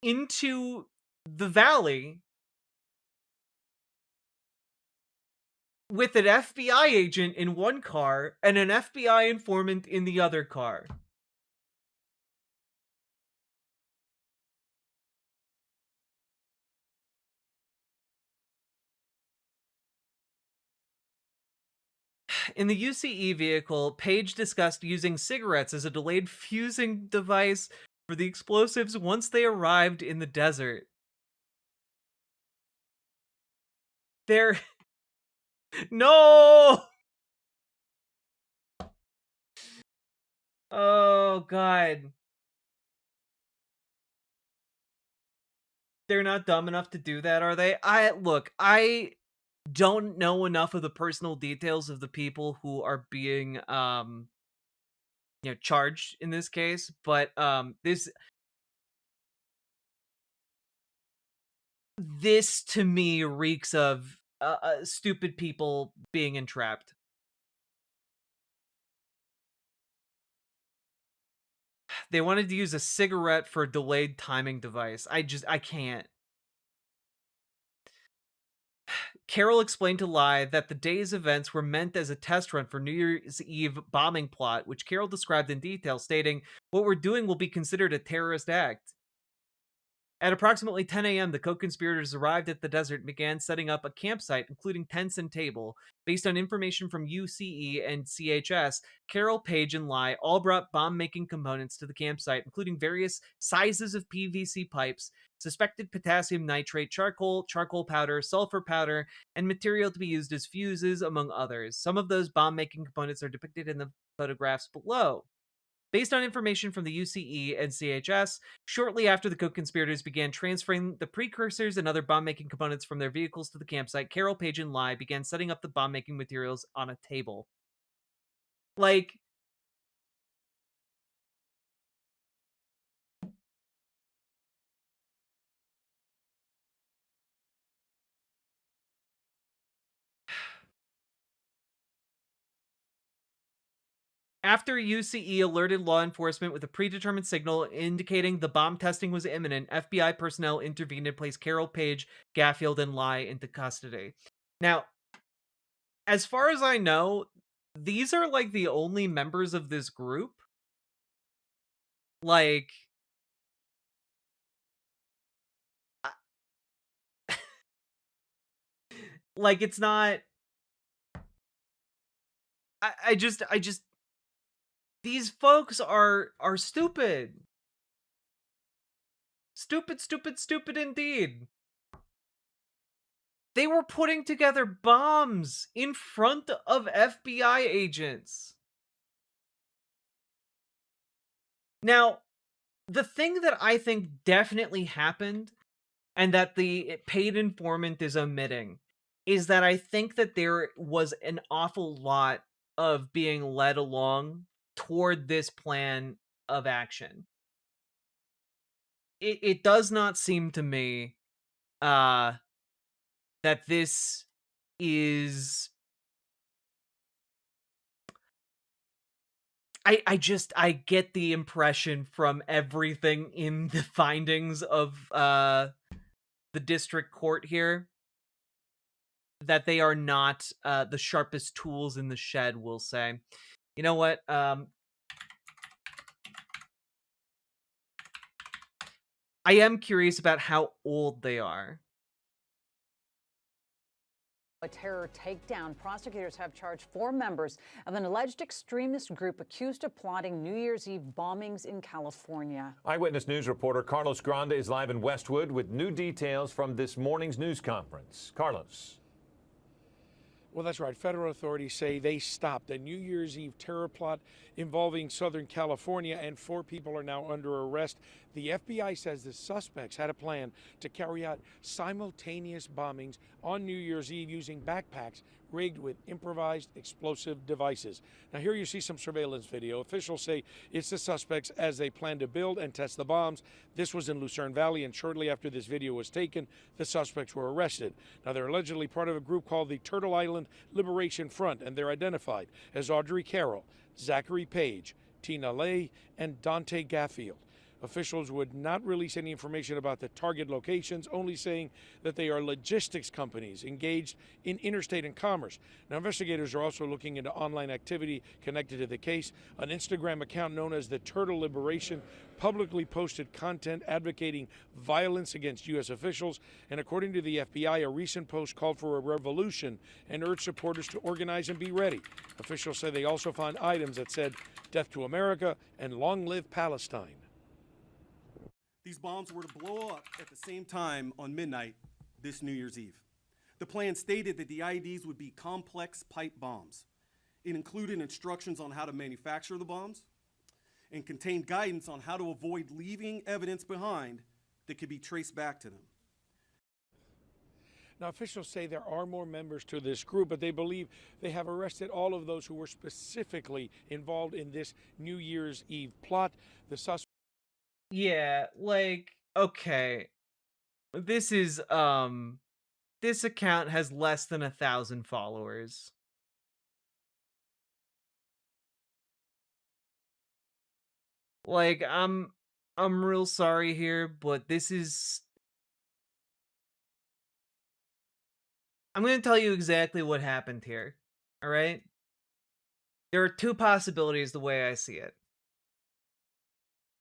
into the valley with an FBI agent in 1 car and an FBI informant in the other car. In the UCE vehicle, Page discussed using cigarettes as a delayed fusing device for the explosives once they arrived in the desert. They're... No! Oh, God. They're not dumb enough to do that, are they? I don't know enough of the personal details of the people who are being charged in this case, but this to me reeks of stupid people being entrapped. They wanted to use a cigarette for a delayed timing device. I can't. Carol explained to Lai that the day's events were meant as a test run for New Year's Eve bombing plot, which Carol described in detail, stating, "What we're doing will be considered a terrorist act." At approximately 10 a.m., the co-conspirators arrived at the desert and began setting up a campsite, including tents and table. Based on information from UCE and CHS, Carol, Page, and Lai all brought bomb-making components to the campsite, including various sizes of PVC pipes, suspected potassium nitrate charcoal, charcoal powder, sulfur powder, and material to be used as fuses, among others. Some of those bomb-making components are depicted in the photographs below. Based on information from the UCE and CHS, shortly after the co-conspirators began transferring the precursors and other bomb-making components from their vehicles to the campsite, Carol, Page, and Lai began setting up the bomb-making materials on a table. Like, after UCE alerted law enforcement with a predetermined signal indicating the bomb testing was imminent, FBI personnel intervened and placed Carol, Page, Gaffield, and Lai into custody. Now, as far as I know, these are like the only members of this group. Like, like it's not. I just these folks are stupid. Stupid indeed. They were putting together bombs in front of FBI agents. Now, the thing that I think definitely happened, and that the paid informant is omitting, is that I think that there was an awful lot of being led along toward this plan of action. It does not seem to me that this is... I get the impression from everything in the findings of the district court here that they are not the sharpest tools in the shed, we'll say. You know what? I am curious about how old they are. A terror takedown. Prosecutors have charged 4 members of an alleged extremist group accused of plotting New Year's Eve bombings in California. Eyewitness News reporter Carlos Grande is live in Westwood with new details from this morning's news conference. Carlos. Well, that's right. Federal authorities say they stopped a New Year's Eve terror plot involving Southern California, and 4 people are now under arrest. The FBI says the suspects had a plan to carry out simultaneous bombings on New Year's Eve using backpacks rigged with improvised explosive devices. Now, here you see some surveillance video. Officials say it's the suspects as they plan to build and test the bombs. This was in Lucerne Valley, and shortly after this video was taken, the suspects were arrested. Now, they're allegedly part of a group called the Turtle Island Liberation Front, and they're identified as Audrey Carroll, Zachary Page, Tina Lay, and Dante Gaffield. Officials would not release any information about the target locations, only saying that they are logistics companies engaged in interstate and commerce. Now, investigators are also looking into online activity connected to the case. An Instagram account known as the Turtle Liberation publicly posted content advocating violence against U.S. officials, and according to the FBI, a recent post called for a revolution and urged supporters to organize and be ready. Officials say they also found items that said, "Death to America" and "Long live Palestine." These bombs were to blow up at the same time on midnight this New Year's Eve. The plan stated that the IEDs would be complex pipe bombs. It included instructions on how to manufacture the bombs and contained guidance on how to avoid leaving evidence behind that could be traced back to them. Now, officials say there are more members to this group, but they believe they have arrested all of those who were specifically involved in this New Year's Eve plot. The suspect. Yeah, like, okay. This is, this account has less than 1,000 followers. Like, I'm real sorry here, but this is... I'm gonna tell you exactly what happened here, alright? There are two possibilities the way I see it.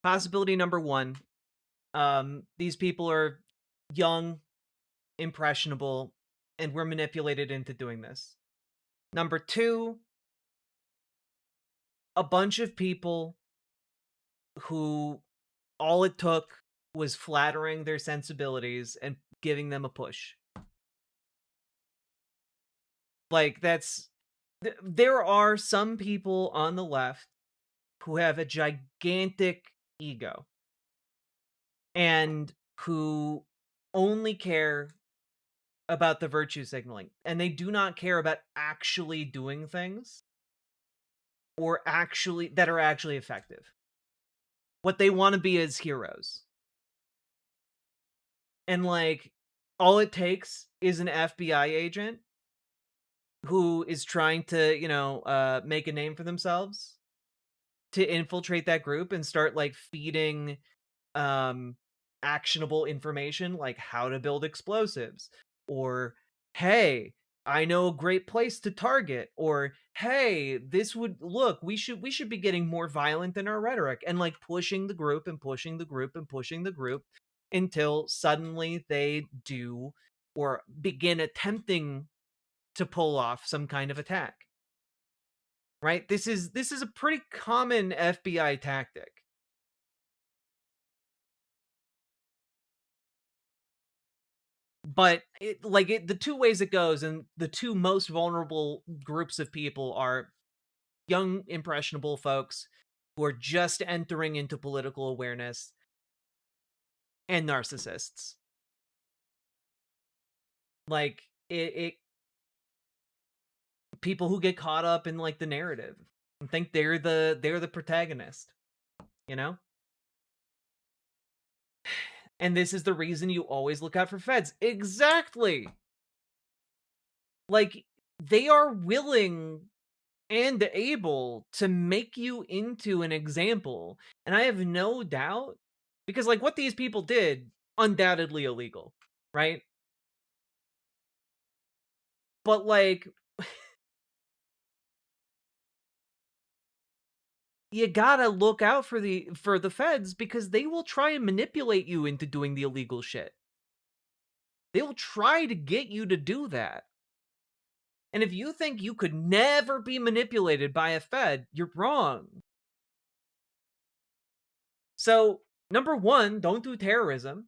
Possibility number one, these people are young, impressionable, and were manipulated into doing this. Number two, a bunch of people who all it took was flattering their sensibilities and giving them a push. Like, that's... There are some people on the left who have a gigantic ego and who only care about the virtue signaling, and they do not care about actually doing things or actually that are actually effective. What they want to be is heroes. And like, all it takes is an FBI agent who is trying to, you know, make a name for themselves to infiltrate that group and start like feeding actionable information like how to build explosives, or hey, I know a great place to target, or hey, this would look, we should be getting more violent in our rhetoric, and like pushing the group and pushing the group and pushing the group until suddenly they do or begin attempting to pull off some kind of attack. Right? This is a pretty common FBI tactic. But the two ways it goes, and the two most vulnerable groups of people are young, impressionable folks who are just entering into political awareness, and narcissists. Like, it people who get caught up in like the narrative and think they're the protagonist, you know? And this is the reason you always look out for feds. Exactly. Like, they are willing and able to make you into an example. And I have no doubt, because like what these people did, undoubtedly illegal, right? But like, you gotta look out for the feds, because they will try and manipulate you into doing the illegal shit. They will try to get you to do that. And if you think you could never be manipulated by a fed, you're wrong. So, number one, don't do terrorism.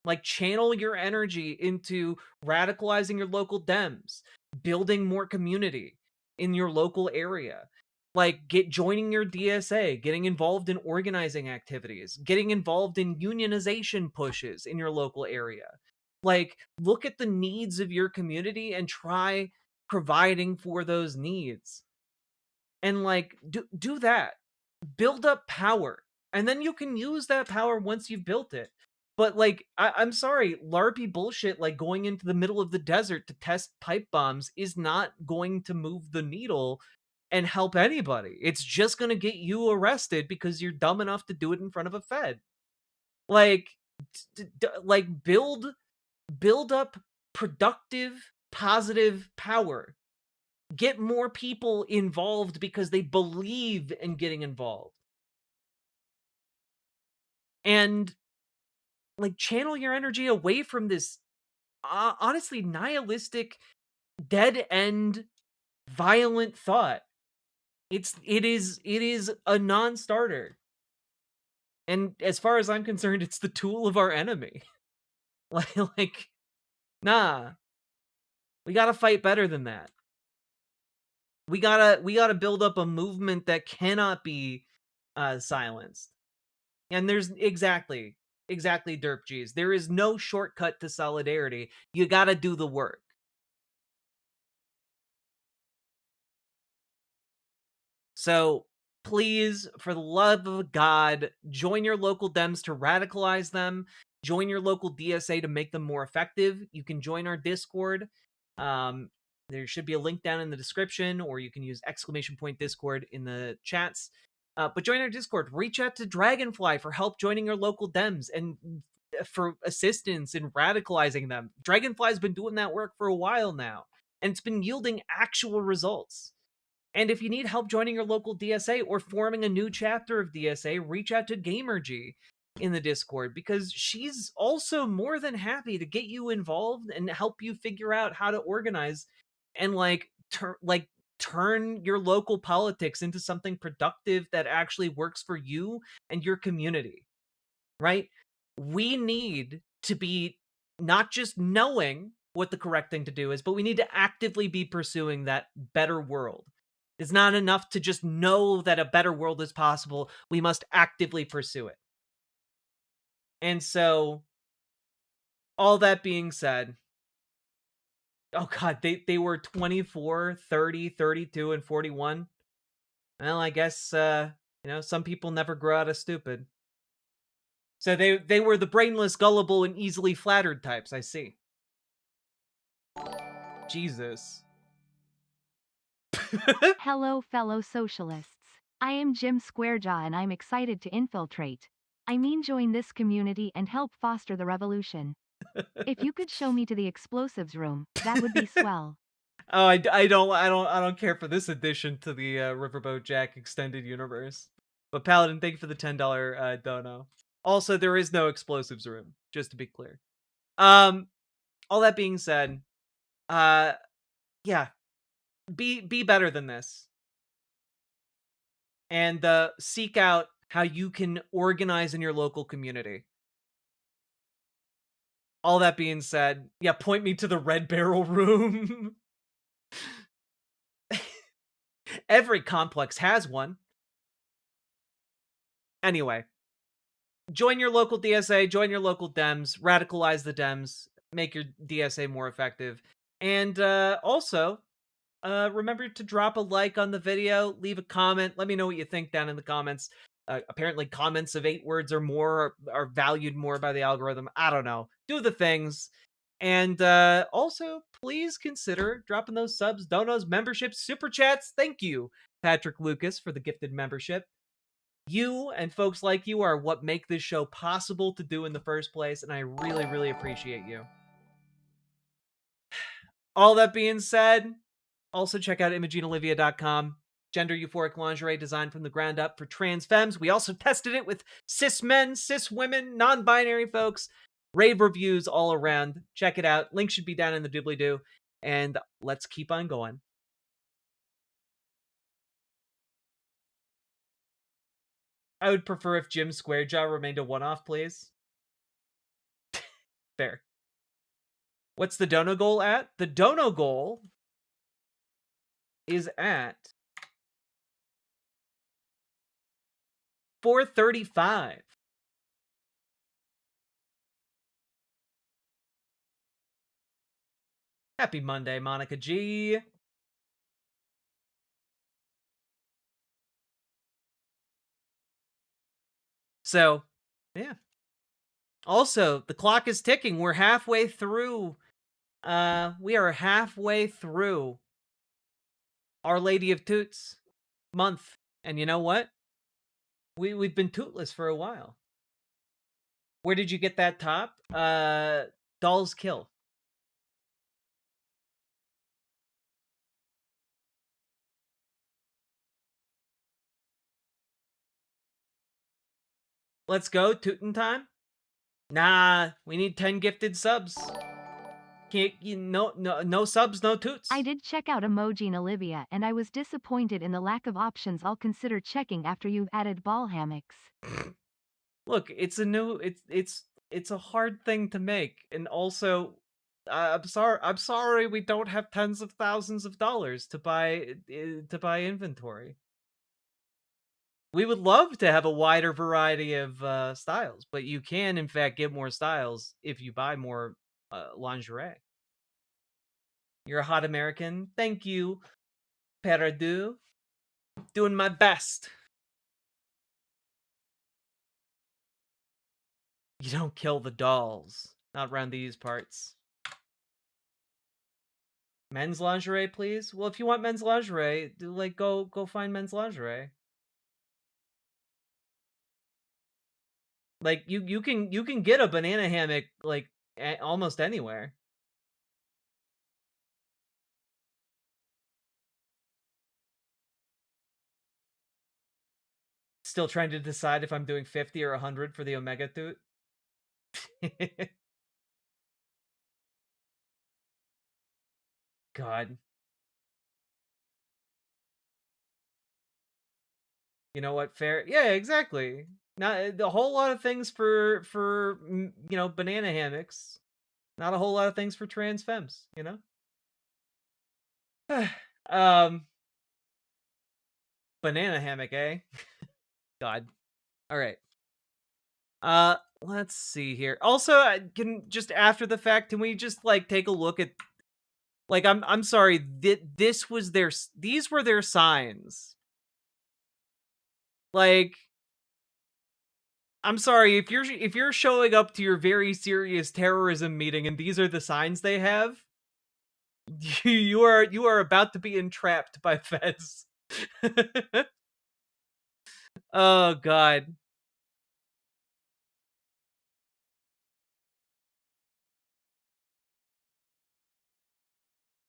Like, channel your energy into radicalizing your local Dems, building more community in your local area. Like, joining your DSA, getting involved in organizing activities, getting involved in unionization pushes in your local area. Like, look at the needs of your community and try providing for those needs. And like, do that. Build up power. And then you can use that power once you've built it. But like, I'm sorry, LARPy bullshit like going into the middle of the desert to test pipe bombs is not going to move the needle and help anybody. It's just going to get you arrested because you're dumb enough to do it in front of a fed. Like, like build up productive, positive power. Get more people involved because they believe in getting involved. And like, channel your energy away from this honestly nihilistic, dead end, violent thought. It is a non-starter. And as far as I'm concerned, it's the tool of our enemy. like, nah. We gotta fight better than that. We gotta build up a movement that cannot be silenced. And there's exactly exactly derp G's. There is no shortcut to solidarity. You gotta do the work. So please, for the love of God, join your local Dems to radicalize them. Join your local DSA to make them more effective. You can join our Discord. There should be a link down in the description, or you can use !Discord in the chats. But join our Discord. Reach out to Dragonfly for help joining your local Dems and for assistance in radicalizing them. Dragonfly's been doing that work for a while now, and it's been yielding actual results. And if you need help joining your local DSA or forming a new chapter of DSA, reach out to GamerG in the Discord, because she's also more than happy to get you involved and help you figure out how to organize and turn your local politics into something productive that actually works for you and your community. Right? We need to be not just knowing what the correct thing to do is, but we need to actively be pursuing that better world. It's not enough to just know that a better world is possible. We must actively pursue it. And so, all that being said, oh god, they were 24, 30, 32, and 41. Well, I guess, some people never grow out of stupid. So they were the brainless, gullible, and easily flattered types, I see. Jesus. Hello, fellow socialists. I am Jim Squarejaw and I'm excited to infiltrate. I mean join this community and help foster the revolution. If you could show me to the explosives room, that would be swell. Oh, I don't care for this addition to the Riverboat Jack extended universe. But Paladin, thank you for the $10 dono. Also, there is no explosives room, just to be clear. All that being said, yeah, be better than this, and seek out how you can organize in your local community. All that being said, yeah, point me to the Red Barrel room. Every complex has one. Anyway, join your local DSA, join your local Dems, radicalize the Dems, make your DSA more effective. And also, remember to drop a like on the video, leave a comment, let me know what you think down in the comments. Apparently comments of 8 words or more are valued more by the algorithm. I don't know. Do the things. And also, please consider dropping those subs, donos, memberships, super chats. Thank you, Patrick Lucas, for the gifted membership. You and folks like you are what make this show possible to do in the first place, and I really, really appreciate you. All that being said, also check out ImogeneOlivia.com. Gender euphoric lingerie designed from the ground up for trans femmes. We also tested it with cis men, cis women, non-binary folks. Rave reviews all around. Check it out. Link should be down in the doobly-doo. And let's keep on going. I would prefer if Jim Squarejaw remained a one-off, please. Fair. What's the dono goal at? The dono goal is at 435. Happy Monday, Monica G. So, yeah. Also, the clock is ticking. We're halfway through. We are halfway through Our Lady of Toots month. And you know what? We've been tootless for a while. Where did you get that top? Doll's Kill. Let's go, Tootin' time? Nah, we need 10 gifted subs. No subs, no toots. I did check out Imogene Olivia and I was disappointed in the lack of options. I'll consider checking after you've added ball hammocks. Look, it's a hard thing to make, and also I'm sorry we don't have tens of thousands of dollars to buy inventory. We would love to have a wider variety of styles, but you can, in fact, get more styles if you buy more lingerie. You're a hot American. Thank you, Perdu. Doing my best. You don't kill the dolls. Not around these parts. Men's lingerie, please? Well, if you want men's lingerie, like, go find men's lingerie. Like, you can get a banana hammock, like, almost anywhere. Still trying to decide if I'm doing 50 or 100 for the Omega Toot. God. You know what? Fair. Yeah, exactly. Not a whole lot of things for you know, banana hammocks. Not a whole lot of things for trans femmes, you know? Banana hammock, eh? God. All right. Let's see here. Also, can just after the fact, can we just like take a look at, like, I'm sorry, this was these were their signs. Like, I'm sorry if you're showing up to your very serious terrorism meeting and these are the signs they have, you are about to be entrapped by feds. Oh God.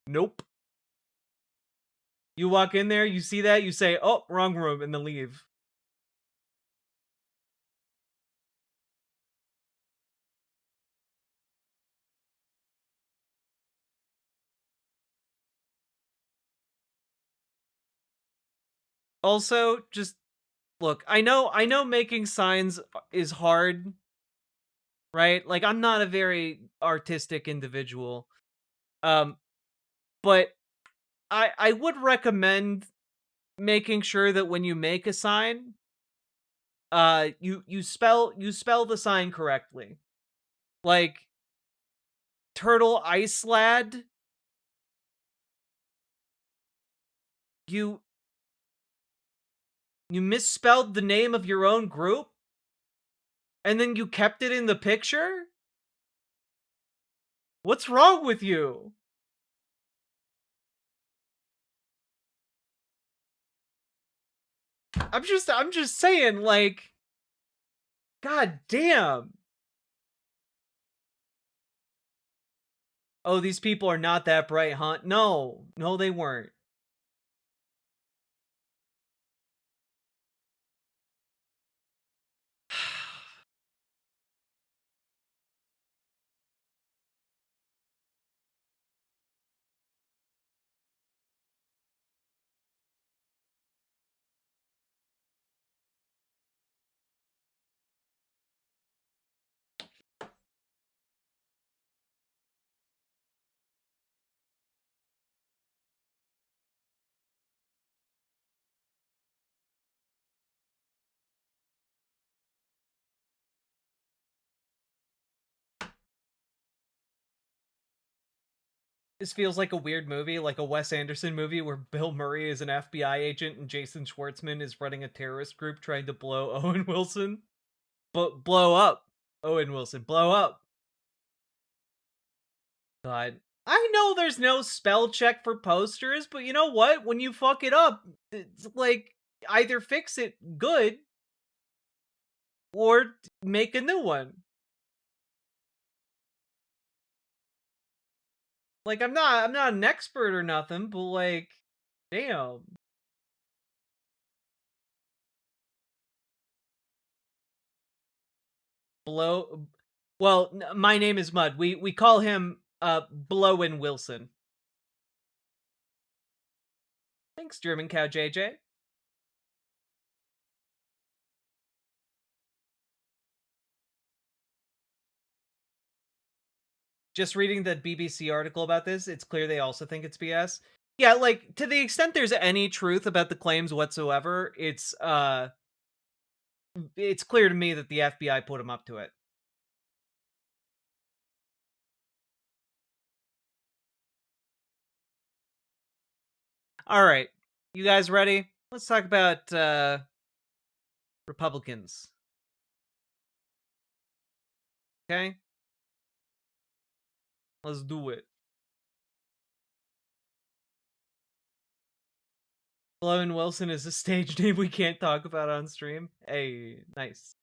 Nope. You walk in there, you see that, you say, "Oh, wrong room," and then leave. Also, just look, I know making signs is hard, right? Like, I'm not a very artistic individual. But I would recommend making sure that when you make a sign, you spell the sign correctly. Like, Turtle Ice Lad, you misspelled the name of your own group, and then you kept it in the picture? What's wrong with you? I'm just saying, like, god damn. Oh, these people are not that bright, huh? No, they weren't. This feels like a weird movie, like a Wes Anderson movie where Bill Murray is an FBI agent and Jason Schwartzman is running a terrorist group trying to blow Owen Wilson. But blow up Owen Wilson. Blow up. God. I know there's no spell check for posters, but you know what? When you fuck it up, it's like, either fix it good or make a new one. Like, I'm not an expert or nothing, but like, damn. Blow. Well, my name is Mud. We call him Blowin' Wilson. Thanks, German Cow JJ. Just reading the BBC article about this, it's clear they also think it's BS. Yeah, like, to the extent there's any truth about the claims whatsoever, it's it's clear to me that the FBI put him up to it. All right, you guys ready? Let's talk about Republicans. Okay? Let's do it. Owen Wilson is a stage name we can't talk about on stream. Hey, nice.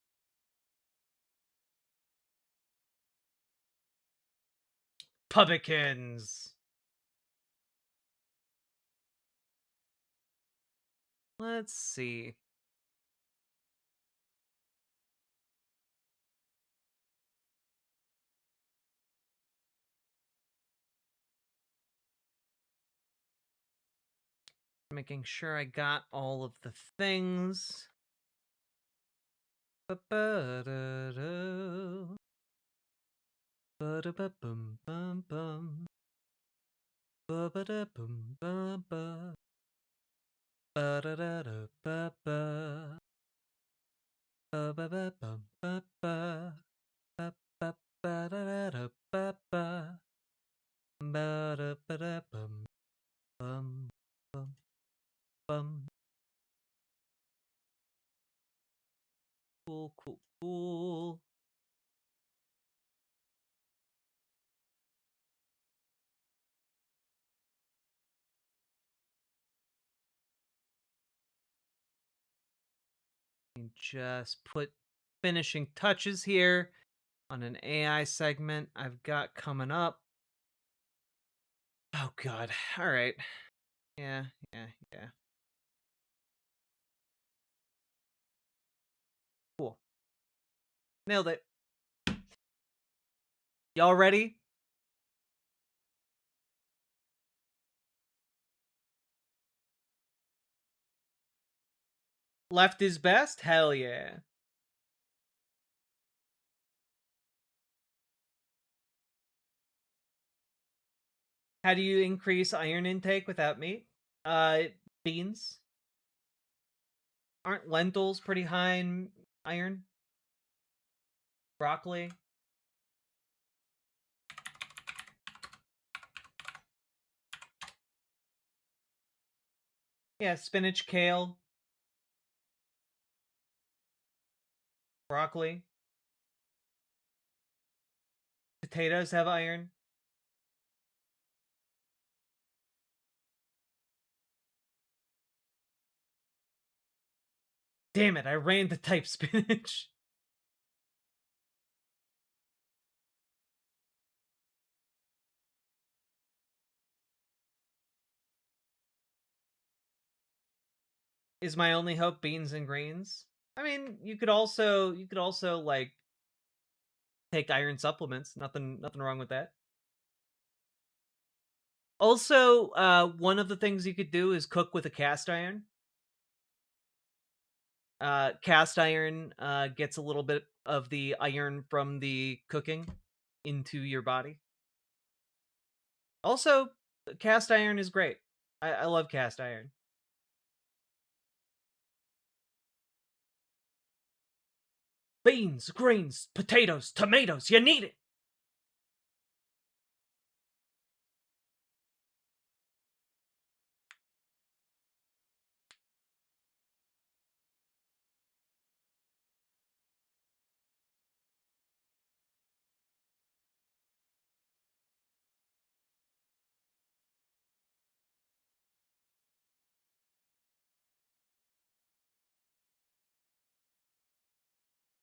Publicans. Let's see. Making sure I got all of the things. Ba-ba-da-da. Ba-da-ba-bum-bum-bum. Ba-ba-da-bum-bum-ba. Ba-da-da-da-ba-ba. Ba-ba-ba-bum-ba-ba. Ba-ba-ba-da-da-da-ba-ba. Ba-da-ba-da-bum-bum-bum. Cool, cool, cool. Just put finishing touches here on an AI segment I've got coming up. Oh god. All right. Yeah. Cool. Nailed it. Y'all ready? Left is best? Hell yeah. How do you increase iron intake without meat? Beans. Aren't lentils pretty high in iron? Broccoli. Yeah, spinach, kale. Broccoli. Potatoes have iron. Damn it, I ran to type spinach. Is my only hope beans and greens? I mean, you could also like take iron supplements. Nothing wrong with that. Also, one of the things you could do is cook with a cast iron. Cast iron gets a little bit of the iron from the cooking into your body. Also, cast iron is great. I love cast iron. Beans, greens, potatoes, tomatoes, you need it!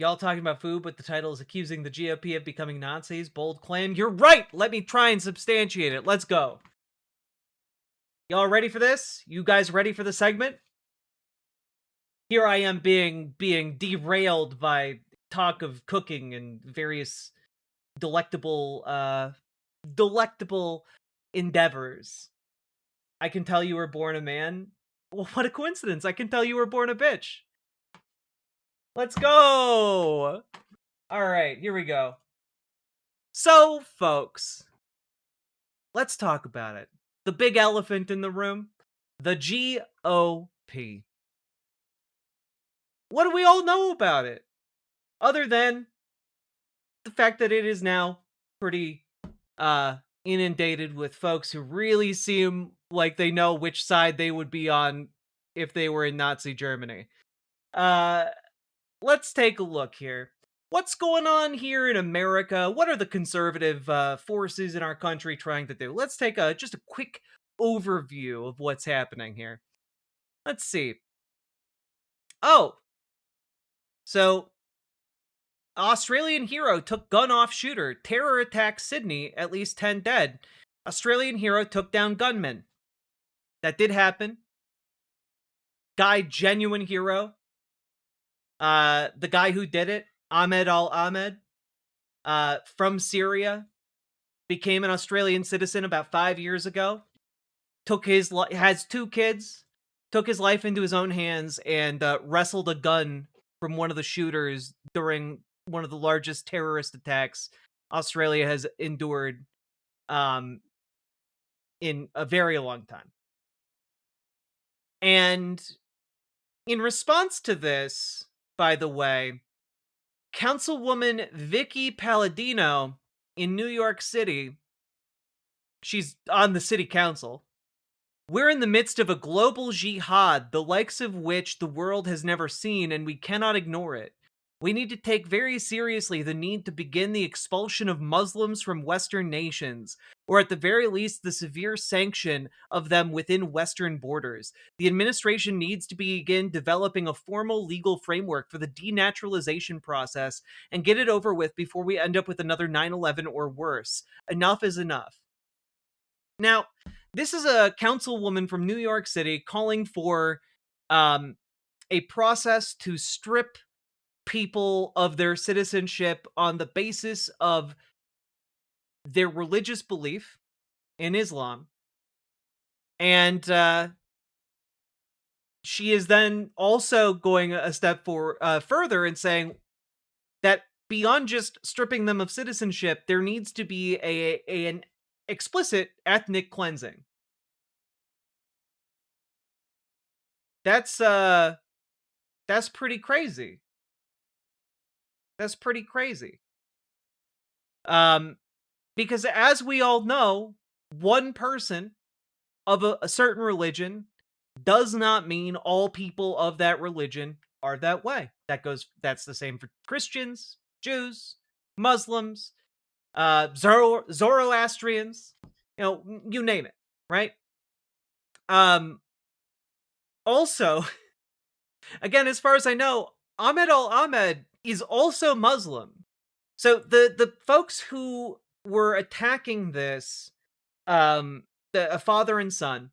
Y'all talking about food, but the title is accusing the GOP of becoming Nazis. Bold claim. You're right! Let me try and substantiate it. Let's go. Y'all ready for this? You guys ready for the segment? Here I am being derailed by talk of cooking and various delectable endeavors. I can tell you were born a man. Well, what a coincidence. I can tell you were born a bitch. Let's go! Alright, here we go. So, folks, let's talk about it. The big elephant in the room, the GOP. What do we all know about it? Other than the fact that it is now pretty inundated with folks who really seem like they know which side they would be on if they were in Nazi Germany. Let's take a look here. What's going on here in America? What are the conservative forces in our country trying to do? Let's take just a quick overview of what's happening here. Let's see. Oh, so Australian hero took gun off shooter. Terror attack Sydney, at least 10 dead. Australian hero took down gunman. That did happen. Guy, genuine hero. The guy who did it, Ahmed al-Ahmed, from Syria, became an Australian citizen about 5 years ago. Has 2 kids. Took his life into his own hands and wrestled a gun from one of the shooters during one of the largest terrorist attacks Australia has endured in a very long time. And in response to this, by the way, Councilwoman Vicky Palladino in New York City, she's on the city council. We're in the midst of a global jihad, the likes of which the world has never seen, and we cannot ignore it. We need to take very seriously the need to begin the expulsion of Muslims from Western nations, or at the very least, the severe sanction of them within Western borders. The administration needs to begin developing a formal legal framework for the denaturalization process and get it over with before we end up with another 9/11 or worse. Enough is enough. Now, this is a councilwoman from New York City calling for a process to strip people of their citizenship on the basis of their religious belief in Islam. And she is then also going a step further and saying that beyond just stripping them of citizenship, there needs to be an explicit ethnic cleansing. That's pretty crazy. That's pretty crazy. Because as we all know, one person of a certain religion does not mean all people of that religion are that way. That's the same for Christians, Jews, Muslims, Zoroastrians, you name it, right? Also, again, as far as I know, Ahmed al-Ahmed is also Muslim. So the folks who were attacking this, a father and son,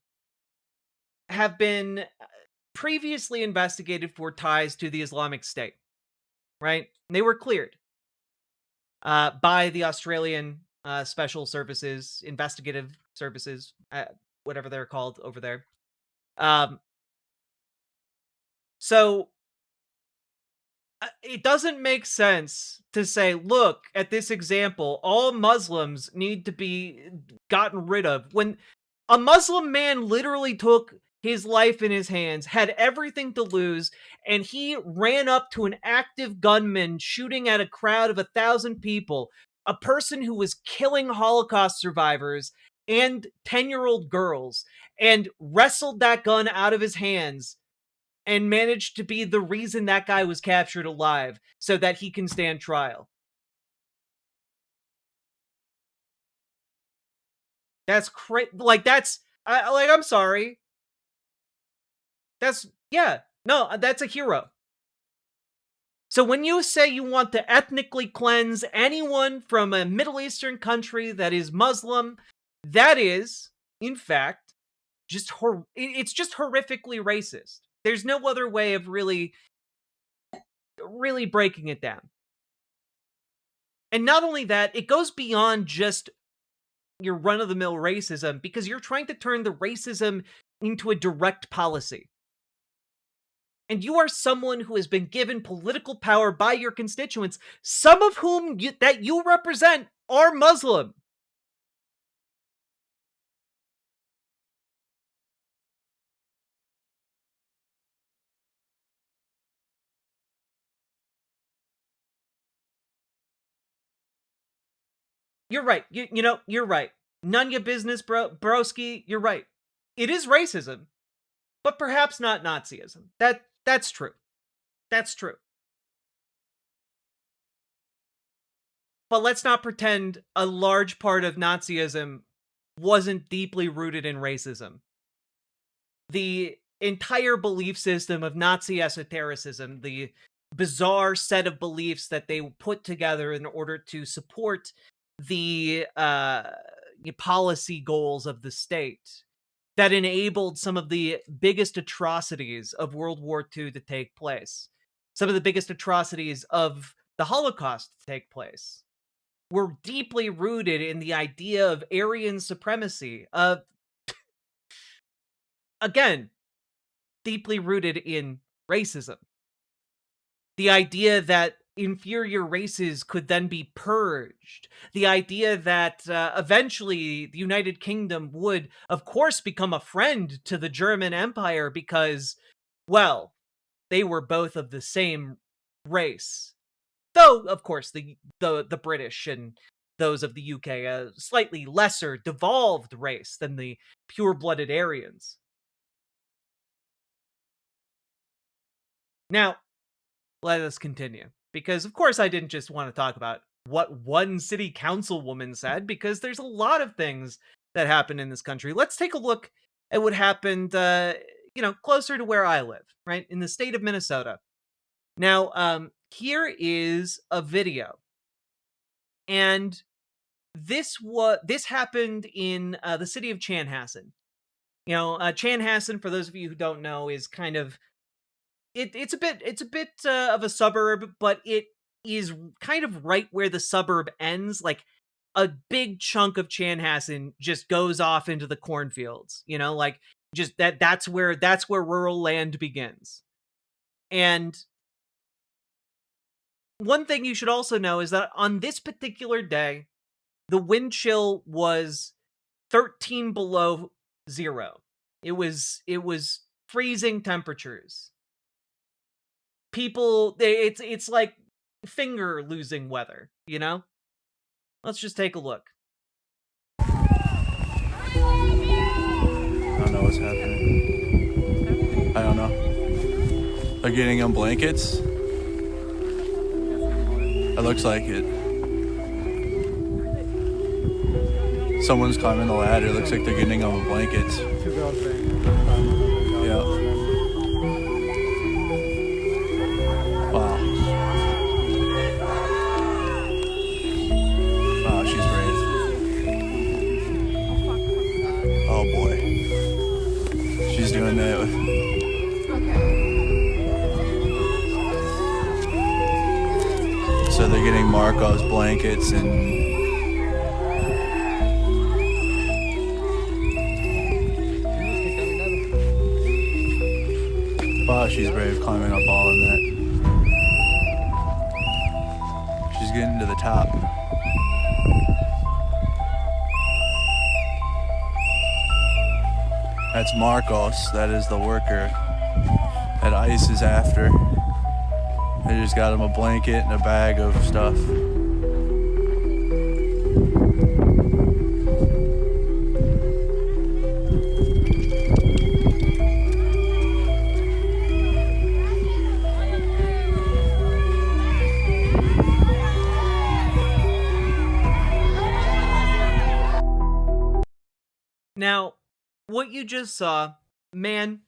have been previously investigated for ties to the Islamic State, right? And they were cleared by the Australian Special Services, Investigative Services, whatever they're called over there. So it doesn't make sense to say, look, at this example, all Muslims need to be gotten rid of. When a Muslim man literally took his life in his hands, had everything to lose, and he ran up to an active gunman shooting at a crowd of 1,000 people, a person who was killing Holocaust survivors and 10-year-old girls, and wrestled that gun out of his hands and managed to be the reason that guy was captured alive so that he can stand trial. That's crazy. I'm sorry. That's a hero. So when you say you want to ethnically cleanse anyone from a Middle Eastern country that is Muslim, that is, in fact, it's just horrifically racist. There's no other way of really breaking it down. And not only that, it goes beyond just your run-of-the-mill racism, because you're trying to turn the racism into a direct policy. And you are someone who has been given political power by your constituents, some of whom that you represent are Muslim. You're right. You know, you're right. None of your business, broski. You're right. It is racism, but perhaps not Nazism. That's true. That's true. But let's not pretend a large part of Nazism wasn't deeply rooted in racism. The entire belief system of Nazi esotericism, the bizarre set of beliefs that they put together in order to support the policy goals of the state that enabled some of the biggest atrocities of World War II to take place, some of the biggest atrocities of the Holocaust to take place, were deeply rooted in the idea of Aryan supremacy. Again, deeply rooted in racism. The idea that inferior races could then be purged. The idea that eventually the United Kingdom would, of course, become a friend to the German Empire because, well, they were both of the same race. Though, of course, the British and those of the UK, a slightly lesser, devolved race than the pure-blooded Aryans. Now, let us continue. Because, of course, I didn't just want to talk about what one city councilwoman said, because there's a lot of things that happen in this country. Let's take a look at what happened, closer to where I live, right? In the state of Minnesota. Now, here is a video. And this happened in the city of Chanhassen. Chanhassen, for those of you who don't know, is kind of it's a bit of a suburb, but it is kind of right where the suburb ends. Like a big chunk of Chanhassen just goes off into the cornfields. Just that's where rural land begins. And one thing you should also know is that on this particular day, the wind chill was 13 below zero. It was freezing temperatures. People, it's like finger losing weather, Let's just take a look. I don't know what's happening. I don't know. They're getting on blankets. It looks like it. Someone's climbing the ladder. It looks like they're getting on the blankets. Yeah. Wow. Wow, she's brave. Oh boy. She's doing that with... So they're getting Markov's blankets and... Wow, she's brave climbing up all in that. She's getting to the top. That's Marcos. That is the worker that ICE is after. They just got him a blanket and a bag of stuff. Now, what you just saw, man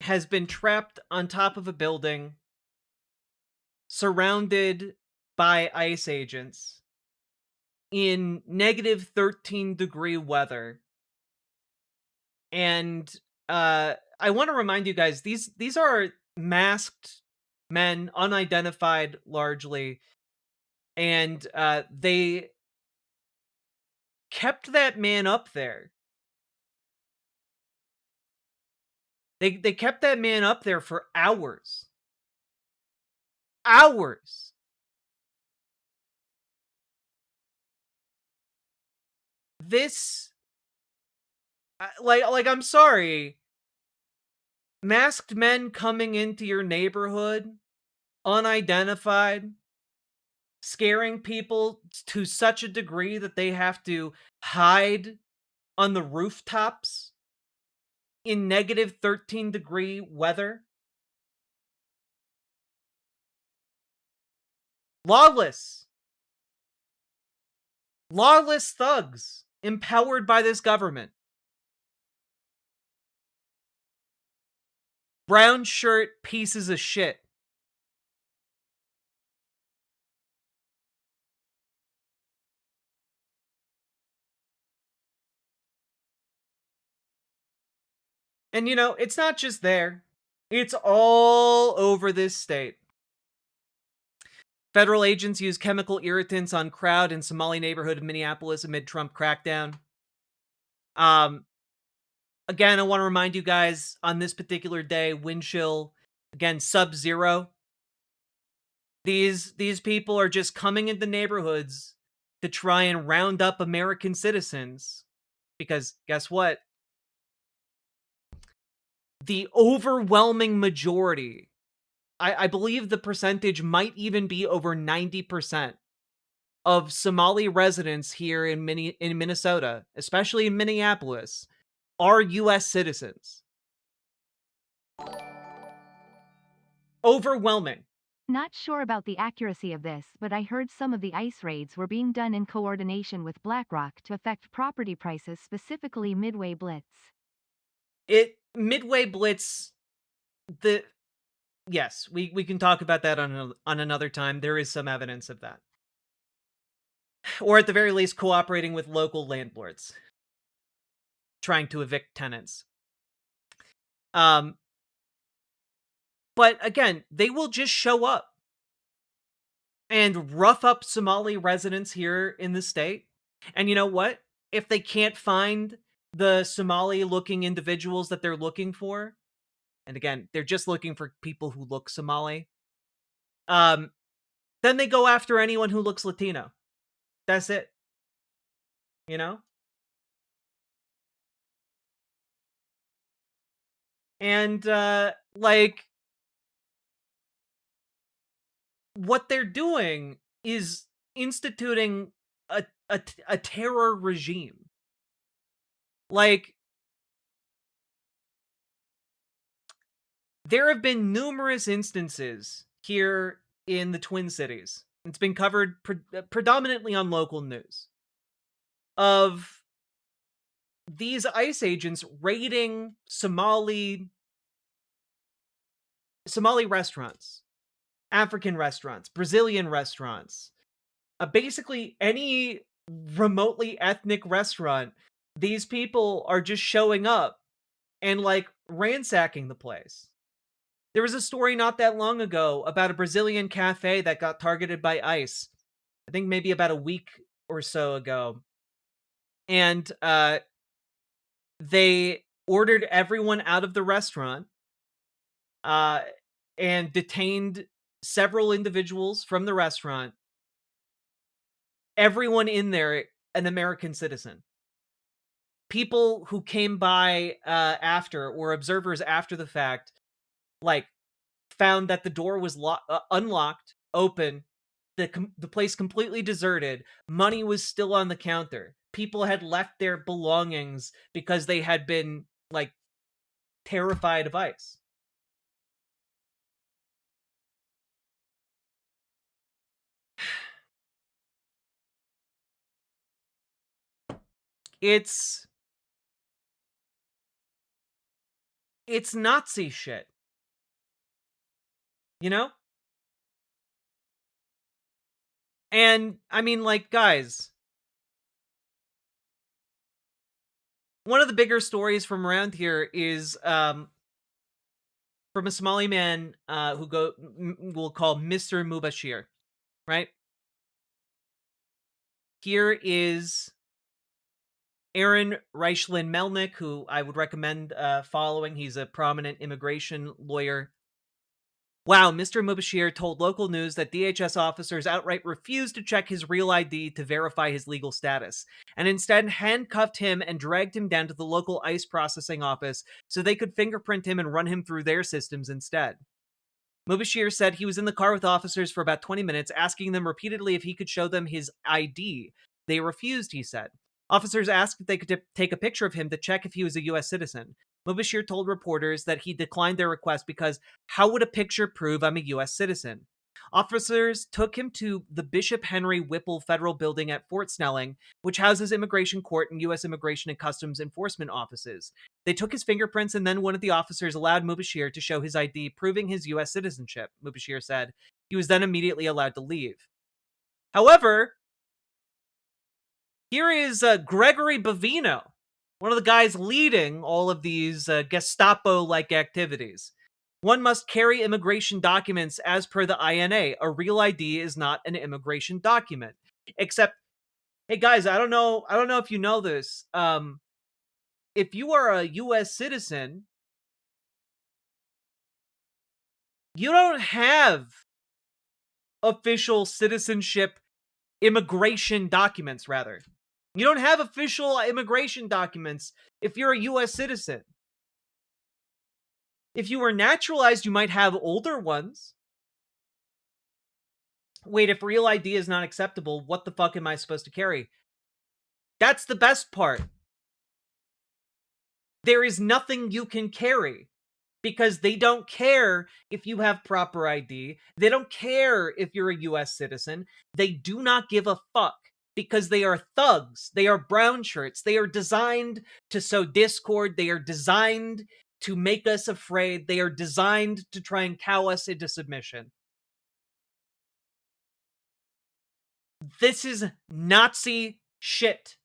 has been trapped on top of a building, surrounded by ICE agents, in negative 13-degree weather. And I want to remind you guys, these are masked men, unidentified largely, and they kept that man up there. They kept that man up there for hours. Hours. This, like, I'm sorry. Masked men coming into your neighborhood, unidentified, scaring people to such a degree that they have to hide on the rooftops in negative 13-degree weather. Lawless thugs empowered by this government. Brown shirt pieces of shit. And you know, it's not just there. It's all over this state. Federal agents use chemical irritants on crowd in Somali neighborhood of Minneapolis amid Trump crackdown. Again, I want to remind you guys, on this particular day, wind chill, again, sub-zero. These people are just coming into neighborhoods to try and round up American citizens. Because guess what? The overwhelming majority, I believe the percentage might even be over 90% of Somali residents here in Minnesota, especially in Minneapolis, are U.S. citizens. Overwhelming. Not sure about the accuracy of this, but I heard some of the ICE raids were being done in coordination with BlackRock to affect property prices, specifically Midway Blitz. Midway Blitz, yes, we can talk about that on another time. There is some evidence of that. Or at the very least, cooperating with local landlords, trying to evict tenants. But again, they will just show up and rough up Somali residents here in the state. And you know what? If they can't find the Somali-looking individuals that they're looking for, and again, they're just looking for people who look Somali, then they go after anyone who looks Latino. That's it. You know? And, what they're doing is instituting a terror regime. There have been numerous instances here in the Twin Cities. It's been covered predominantly on local news of these ICE agents raiding Somali restaurants, African restaurants, Brazilian restaurants, basically any remotely ethnic restaurant. These people are just showing up and ransacking the place. There was a story not that long ago about a Brazilian cafe that got targeted by ICE. I think maybe about a week or so ago. And they ordered everyone out of the restaurant and detained several individuals from the restaurant. Everyone in there, an American citizen. People who came by after, or observers after the fact, found that the door was unlocked, open, the place completely deserted, money was still on the counter. People had left their belongings because they had been, terrified of ICE. It's Nazi shit. You know? And, I mean, guys, one of the bigger stories from around here is from a Somali man who we'll call Mr. Mubashir, right? Here is Aaron Reichlin Melnick, who I would recommend following. He's a prominent immigration lawyer. Wow, Mr. Mubashir told local news that DHS officers outright refused to check his real ID to verify his legal status, and instead handcuffed him and dragged him down to the local ICE processing office so they could fingerprint him and run him through their systems instead. Mubashir said he was in the car with officers for about 20 minutes, asking them repeatedly if he could show them his ID. They refused, he said. Officers asked if they could take a picture of him to check if he was a U.S. citizen. Mubashir told reporters that he declined their request because how would a picture prove I'm a U.S. citizen? Officers took him to the Bishop Henry Whipple Federal Building at Fort Snelling, which houses Immigration Court and U.S. Immigration and Customs Enforcement offices. They took his fingerprints, and then one of the officers allowed Mubashir to show his ID, proving his U.S. citizenship, Mubashir said. He was then immediately allowed to leave. However, here is Gregory Bavino, one of the guys leading all of these Gestapo-like activities. One must carry immigration documents as per the INA. A real ID is not an immigration document. Except, hey guys, I don't know if you know this. If you are a U.S. citizen, you don't have official citizenship immigration documents, rather. You don't have official immigration documents if you're a U.S. citizen. If you were naturalized, you might have older ones. Wait, if real ID is not acceptable, what the fuck am I supposed to carry? That's the best part. There is nothing you can carry because they don't care if you have proper ID. They don't care if you're a U.S. citizen. They do not give a fuck because they are thugs. They are brown shirts. They are designed to sow discord. They are designed to make us afraid. They are designed to try and cow us into submission. This is Nazi shit.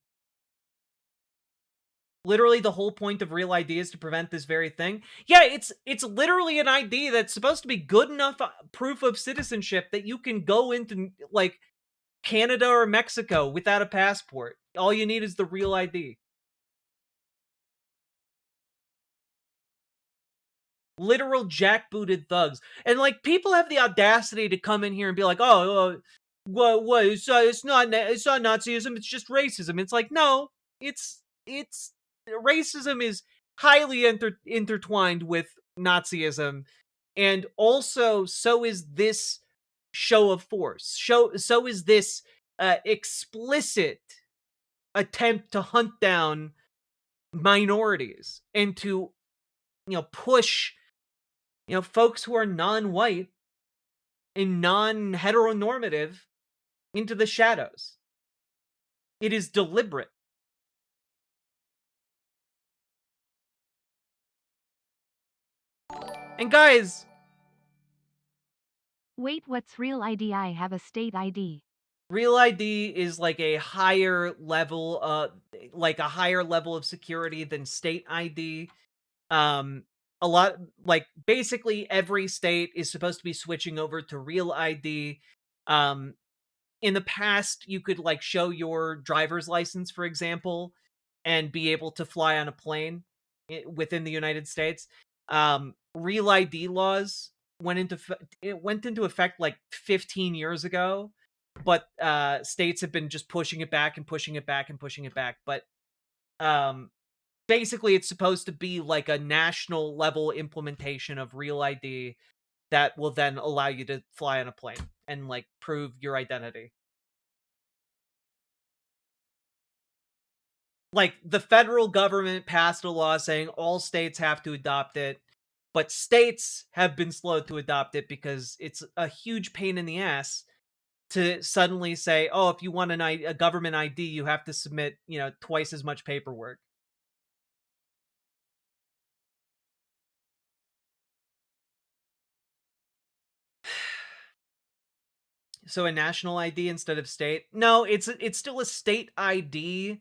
Literally, the whole point of Real ID is to prevent this very thing. Yeah, it's literally an ID that's supposed to be good enough proof of citizenship that you can go into, like, Canada or Mexico without a passport. All you need is the Real ID. Literal jackbooted thugs. And, like, people have the audacity to come in here and be like, oh, what, it's not Nazism, it's just racism. It's like, no, it's racism is highly intertwined with Nazism, and also so is this show of force. So is this explicit attempt to hunt down minorities and to, push, folks who are non-white and non-heteronormative into the shadows. It is deliberate. And guys... Wait, what's Real ID? I have a state ID. Real ID is like a higher level of security than state ID. A lot, like, basically every state is supposed to be switching over to Real ID. In the past, you could, like, show your driver's license, for example, and be able to fly on a plane within the United States. Real ID laws went into effect like 15 years ago, but states have been just pushing it back and pushing it back and pushing it back. But basically, it's supposed to be like a national level implementation of Real ID that will then allow you to fly on a plane and, like, prove your identity. Like, the federal government passed a law saying all states have to adopt it, but states have been slow to adopt it because it's a huge pain in the ass to suddenly say, oh, if you want a government ID, you have to submit, twice as much paperwork. So a national ID instead of state? No, it's still a state ID,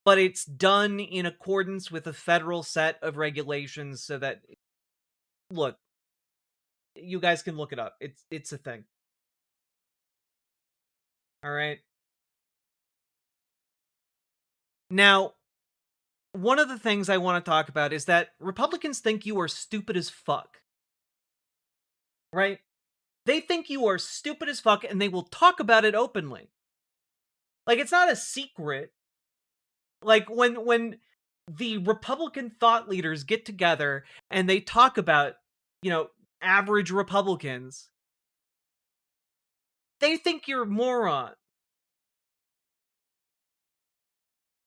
but it's done in accordance with a federal set of regulations so that, look, you guys can look it up. It's a thing. All right. Now, one of the things I want to talk about is that Republicans think you are stupid as fuck. Right? They think you are stupid as fuck, and they will talk about it openly. Like, it's not a secret. Like, when the Republican thought leaders get together and they talk about, average Republicans, they think you're a moron.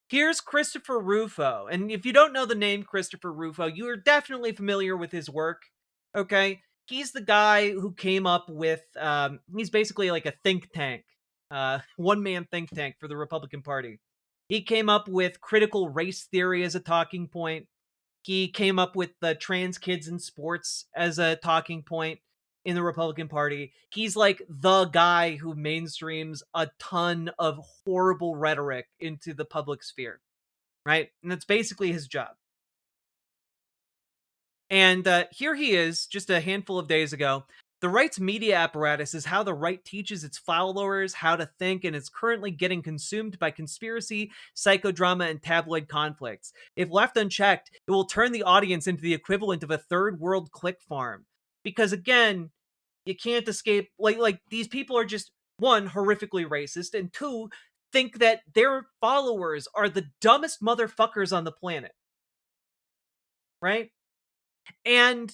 Here's Christopher Rufo, and if you don't know the name Christopher Rufo, you are definitely familiar with his work, okay? He's the guy who came up with, he's basically like a think tank, one-man think tank for the Republican Party. He came up with critical race theory as a talking point. He came up with the trans kids in sports as a talking point in the Republican Party. He's like the guy who mainstreams a ton of horrible rhetoric into the public sphere, right? And that's basically his job. And here he is, just a handful of days ago. The right's media apparatus is how the right teaches its followers how to think, and is currently getting consumed by conspiracy, psychodrama, and tabloid conflicts. If left unchecked, it will turn the audience into the equivalent of a third world click farm. Because again, you can't escape, like these people are just, one, horrifically racist, and two, think that their followers are the dumbest motherfuckers on the planet. Right? And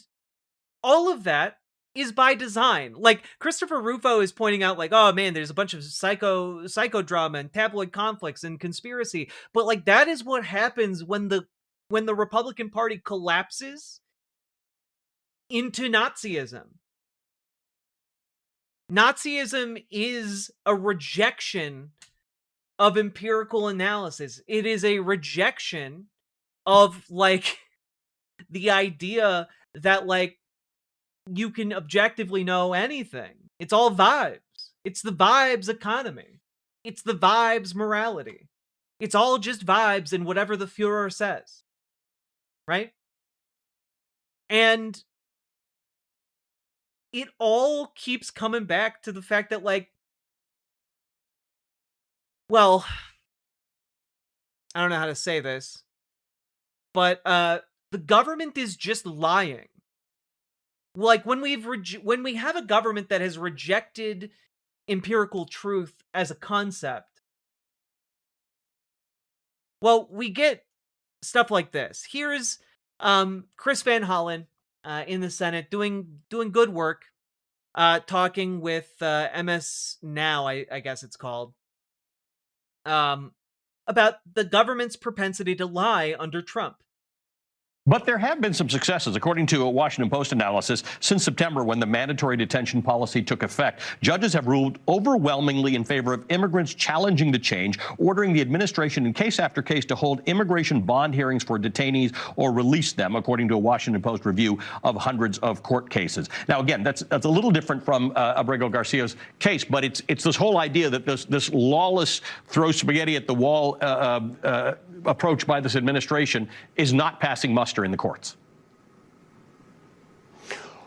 all of that is by design. Like, Christopher Rufo is pointing out, like, oh man, there's a bunch of psychodrama and tabloid conflicts and conspiracy. But like, that is what happens when the Republican Party collapses into Nazism. Nazism is a rejection of empirical analysis. It is a rejection of, like, the idea that, like, you can objectively know anything. It's all vibes. It's the vibes economy. It's the vibes morality. It's all just vibes and whatever the Führer says. Right? And it all keeps coming back to the fact that, like, well, I don't know how to say this, but the government is just lying. Like, when we have a government that has rejected empirical truth as a concept, well, we get stuff like this. Here's Chris Van Hollen in the Senate doing good work, talking with MS Now, I guess it's called, about the government's propensity to lie under Trump. But there have been some successes, according to a Washington Post analysis. Since September, when the mandatory detention policy took effect, judges have ruled overwhelmingly in favor of immigrants challenging the change, ordering the administration in case after case to hold immigration bond hearings for detainees or release them, according to a Washington Post review of hundreds of court cases. Now, again, that's a little different from Abrego Garcia's case, but it's this whole idea that this lawless throw spaghetti at the wall approach by this administration is not passing muster in the courts.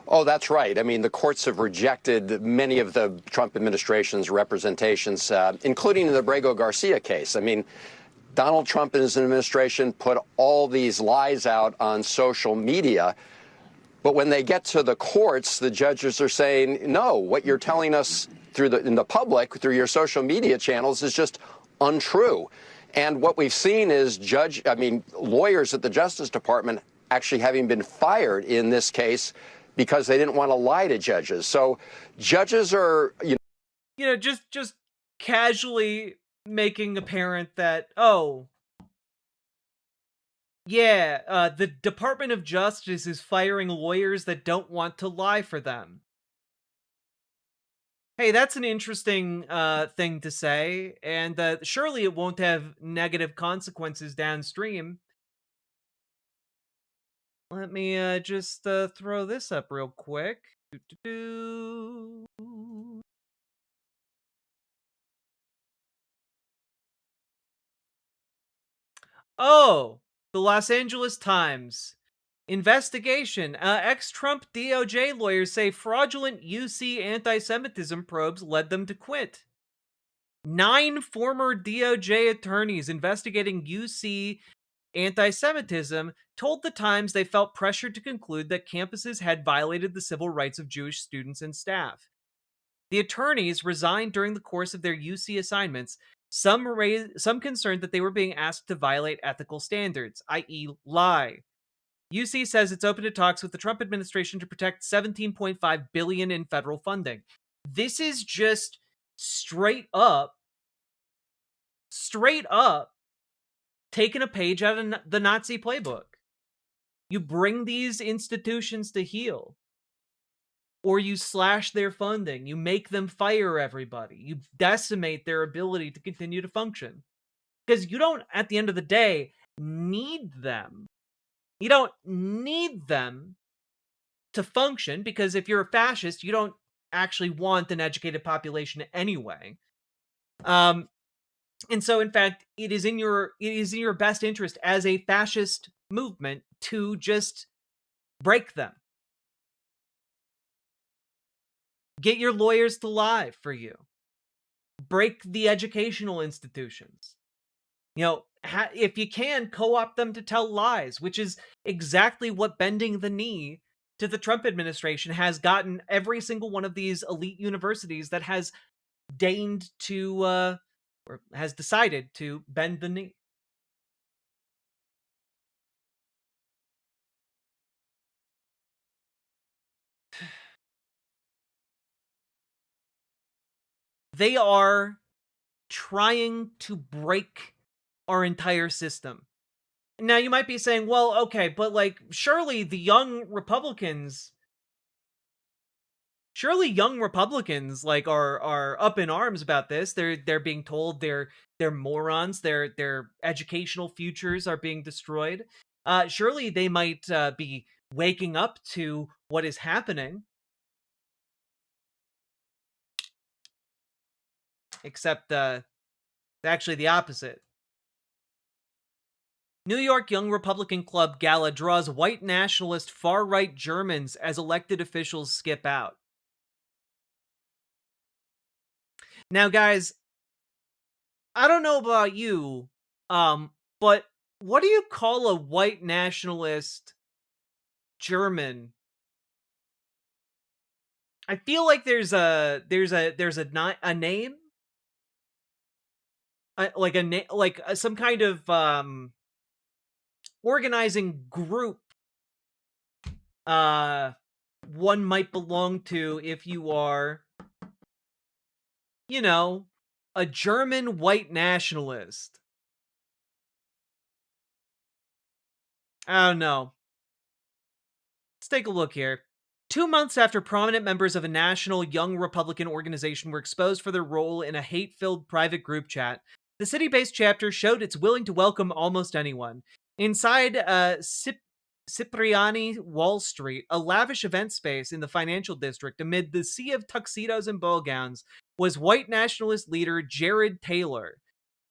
Oh, that's right. I mean, the courts have rejected many of the Trump administration's representations, including the Abrego Garcia case. I mean, Donald Trump and his administration put all these lies out on social media. But when they get to the courts, the judges are saying, no, what you're telling us in the public, through your social media channels, is just untrue. And what we've seen is lawyers at the Justice Department actually having been fired in this case because they didn't want to lie to judges. So judges are, just casually making apparent that, oh, yeah, the Department of Justice is firing lawyers that don't want to lie for them. Hey, that's an interesting thing to say, and surely it won't have negative consequences downstream. Let me just throw this up real quick. Oh, the Los Angeles Times. Investigation. Ex-Trump DOJ lawyers say fraudulent UC anti-Semitism probes led them to quit. 9 former DOJ attorneys investigating UC anti-Semitism told the Times they felt pressured to conclude that campuses had violated the civil rights of Jewish students and staff. The attorneys resigned during the course of their UC assignments, some concerned that they were being asked to violate ethical standards, i.e. lie. UC says it's open to talks with the Trump administration to protect $17.5 billion in federal funding. This is just straight up taking a page out of the Nazi playbook. You bring these institutions to heel, or you slash their funding. You make them fire everybody. You decimate their ability to continue to function. Because you don't, at the end of the day, need them. You don't need them to function, because if you're a fascist, you don't actually want an educated population anyway. And so, in fact, it is in your best interest as a fascist movement to just break them. Get your lawyers to lie for you. Break the educational institutions. You know, if you can, co-opt them to tell lies, which is exactly what bending the knee to the Trump administration has gotten every single one of these elite universities that has deigned to, or has decided to bend the knee. They are trying to break our entire system. Now, you might be saying, well, okay, but like, surely young Republicans like are up in arms about this. They're being told they're morons. Their educational futures are being destroyed. Surely they might be waking up to what is happening. Except actually the opposite. New York Young Republican Club Gala draws white nationalist far-right Germans as elected officials skip out. Now, guys, I don't know about you, but what do you call a white nationalist German? I feel like there's a name, like some kind of organizing group one might belong to if you are, you know, a German white nationalist. I don't know. Let's take a look here. 2 months after prominent members of a national young Republican organization were exposed for their role in a hate-filled private group chat, the city-based chapter showed it's willing to welcome almost anyone. Inside Cipriani Wall Street, a lavish event space in the financial district amid the sea of tuxedos and ball gowns, was white nationalist leader Jared Taylor.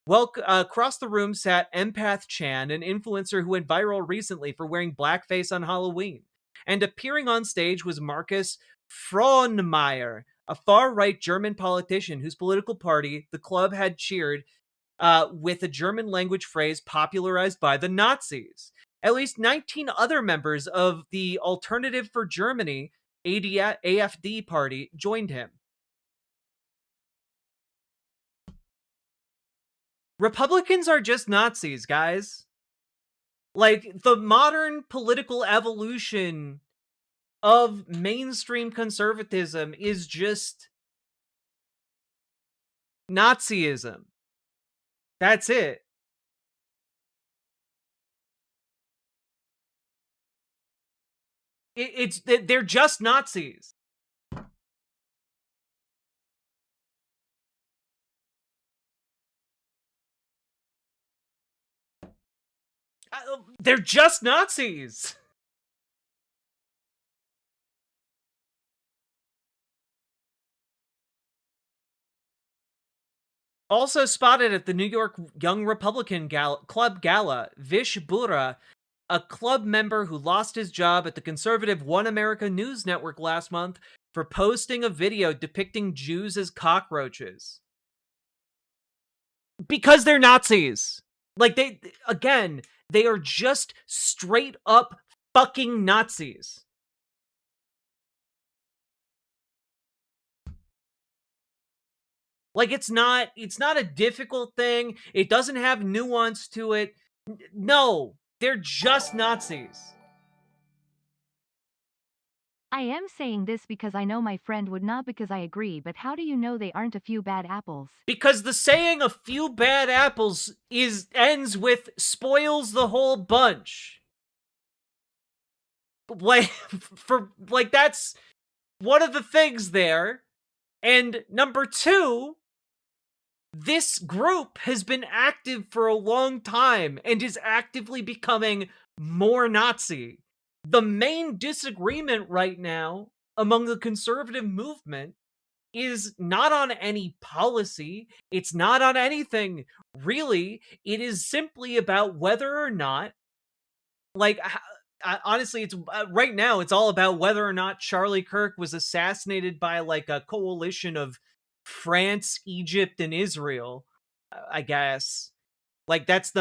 Across the room sat Empath Chan, an influencer who went viral recently for wearing blackface on Halloween. And appearing on stage was Markus Frohnmayer, a far-right German politician whose political party the club had cheered with a German-language phrase popularized by the Nazis. At least 19 other members of the Alternative for Germany, AfD party, joined him. Republicans are just Nazis, guys. Like, the modern political evolution of mainstream conservatism is just Nazism. That's it. They're just Nazis. They're just Nazis. Also spotted at the New York Young Republican Club Gala, Vish Bura, a club member who lost his job at the conservative One America News Network last month for posting a video depicting Jews as cockroaches. Because they're Nazis. Like, they are just straight up fucking Nazis. Like, it's not a difficult thing. It doesn't have nuance to it. No, they're just Nazis. I am saying this because I know my friend would not because I agree, but how do you know they aren't a few bad apples? Because the saying "a few bad apples" ends with "spoils the whole bunch." Like, that's one of the things there. And number two, this group has been active for a long time and is actively becoming more Nazi. The main disagreement right now among the conservative movement is not on any policy. It's not on anything, really. It is simply about whether or not, honestly, it's right now, it's all about whether or not Charlie Kirk was assassinated by, a coalition of France, Egypt, and Israel, I guess. That's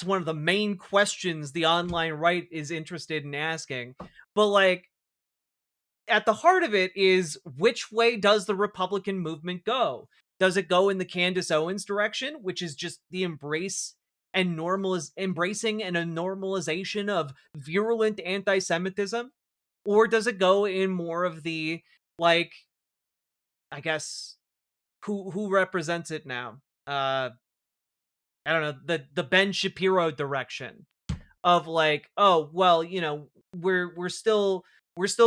one of the main questions the online right is interested in asking. But, at the heart of it is, which way does the Republican movement go? Does it go in the Candace Owens direction, which is just the embracing and a normalization of virulent anti-Semitism? Or does it go in more of the, I guess, who represents it now? I don't know, the Ben Shapiro direction of oh, well, we're still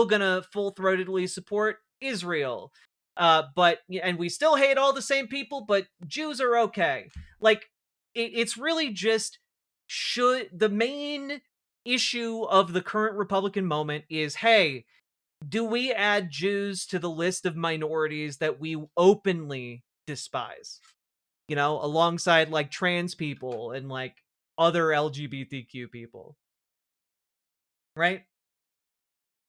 gonna full-throatedly support Israel, and we still hate all the same people, but Jews are okay. It's really just, the main issue of the current Republican moment is, hey, do we add Jews to the list of minorities that we openly despise? Alongside trans people and other LGBTQ people. Right?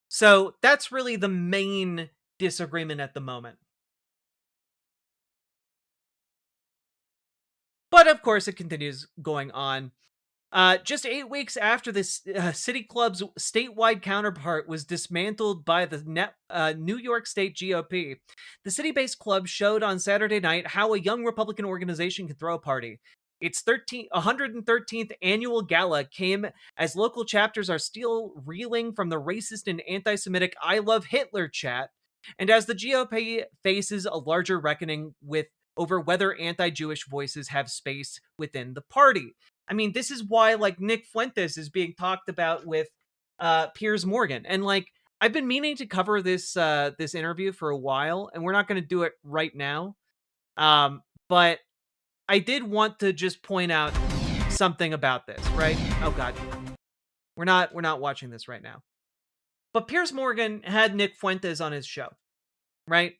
So that's really the main disagreement at the moment. But of course, it continues going on. Just 8 weeks after this City Club's statewide counterpart was dismantled by the New York State GOP, the city-based club showed on Saturday night how a young Republican organization can throw a party. Its 113th annual gala came as local chapters are still reeling from the racist and anti-Semitic "I love Hitler" chat, and as the GOP faces a larger reckoning over whether anti-Jewish voices have space within the party. I mean, this is why Nick Fuentes is being talked about with Piers Morgan, and I've been meaning to cover this interview for a while, and we're not going to do it right now. But I did want to just point out something about this, right? Oh God, we're not watching this right now. But Piers Morgan had Nick Fuentes on his show, right?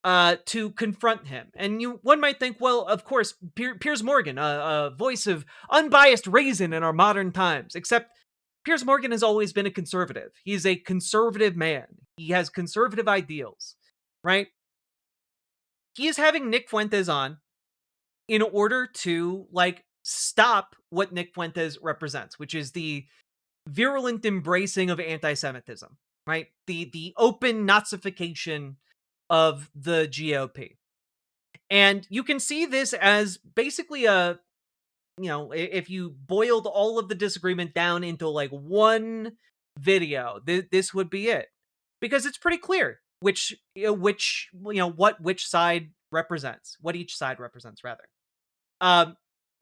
To confront him. And one might think, well, of course, Piers Morgan, a voice of unbiased reason in our modern times. Except Piers Morgan has always been a conservative. He's a conservative man. He has conservative ideals, right? He is having Nick Fuentes on in order to, stop what Nick Fuentes represents, which is the virulent embracing of anti-Semitism, right? The open Nazification of the GOP. And you can see this as basically if you boiled all of the disagreement down into one video, this would be it. Because it's pretty clear which side represents, what each side represents, rather.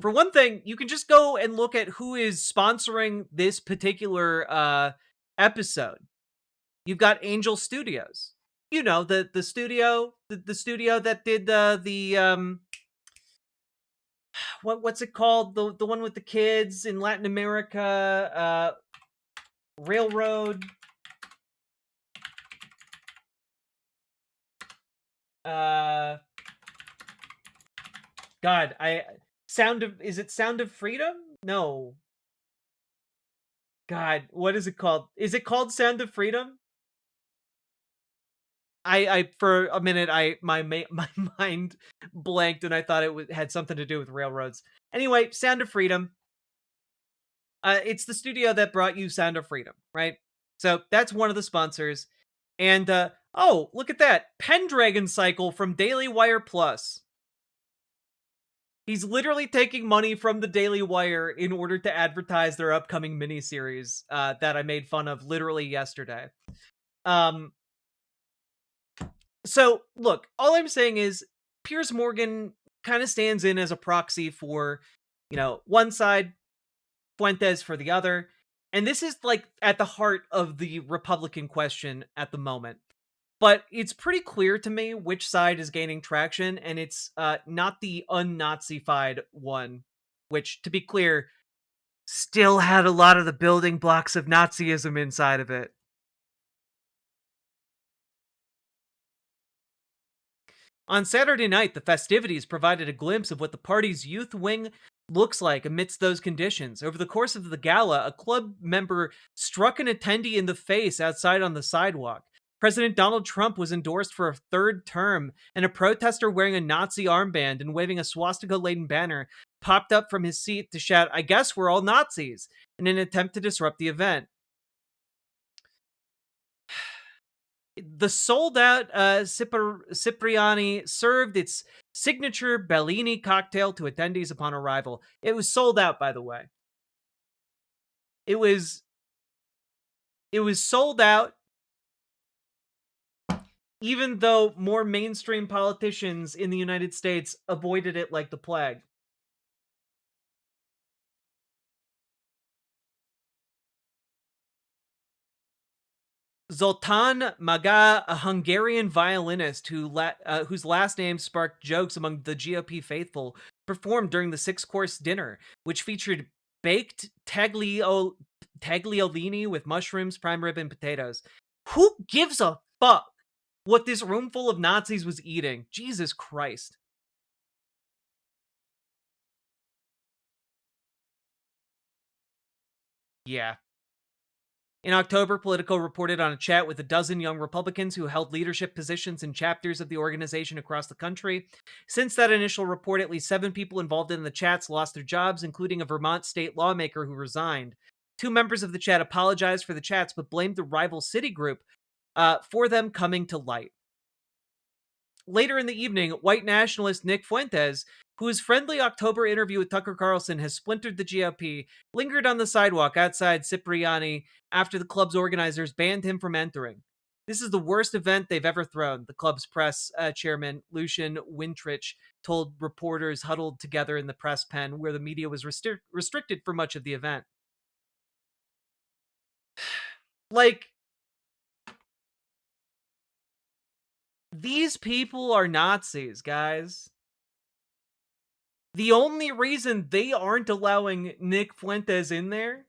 For one thing, you can just go and look at who is sponsoring this particular episode. You've got Angel Studios. The studio that did the what's it called, the one with the kids in Latin America, Railroad, God, is it Sound of Freedom? No, God, what is it called? Is it called Sound of Freedom? I for a minute, my mind blanked and I thought it had something to do with railroads. Anyway, Sound of Freedom. It's the studio that brought you Sound of Freedom, right? So that's one of the sponsors. And oh, look at that. Pendragon Cycle from Daily Wire Plus. He's literally taking money from the Daily Wire in order to advertise their upcoming miniseries that I made fun of literally yesterday. So, look, all I'm saying is Piers Morgan kind of stands in as a proxy for, one side, Fuentes for the other. And this is like at the heart of the Republican question at the moment. But it's pretty clear to me which side is gaining traction, and it's not the un-Nazified one, which, to be clear, still had a lot of the building blocks of Nazism inside of it. On Saturday night, the festivities provided a glimpse of what the party's youth wing looks like amidst those conditions. Over the course of the gala, a club member struck an attendee in the face outside on the sidewalk. President Donald Trump was endorsed for a third term, and a protester wearing a Nazi armband and waving a swastika-laden banner popped up from his seat to shout, "I guess we're all Nazis," in an attempt to disrupt the event. The sold-out Cipriani served its signature Bellini cocktail to attendees upon arrival. It was sold out, by the way. It was sold out, even though more mainstream politicians in the United States avoided it like the plague. Zoltán Maga, a Hungarian violinist whose last name sparked jokes among the GOP faithful, performed during the 6-course dinner, which featured baked tagliolini with mushrooms, prime rib, and potatoes. Who gives a fuck what this room full of Nazis was eating? Jesus Christ. Yeah. In October, Politico reported on a chat with a dozen young Republicans who held leadership positions in chapters of the organization across the country. Since that initial report, at least 7 people involved in the chats lost their jobs, including a Vermont state lawmaker who resigned. 2 members of the chat apologized for the chats, but blamed the rival city group for them coming to light. Later in the evening, white nationalist Nick Fuentes, whose friendly October interview with Tucker Carlson has splintered the GOP, lingered on the sidewalk outside Cipriani after the club's organizers banned him from entering. "This is the worst event they've ever thrown," the club's press chairman, Lucian Wintrich, told reporters huddled together in the press pen where the media was restricted for much of the event. These people are Nazis, guys. The only reason they aren't allowing Nick Fuentes in there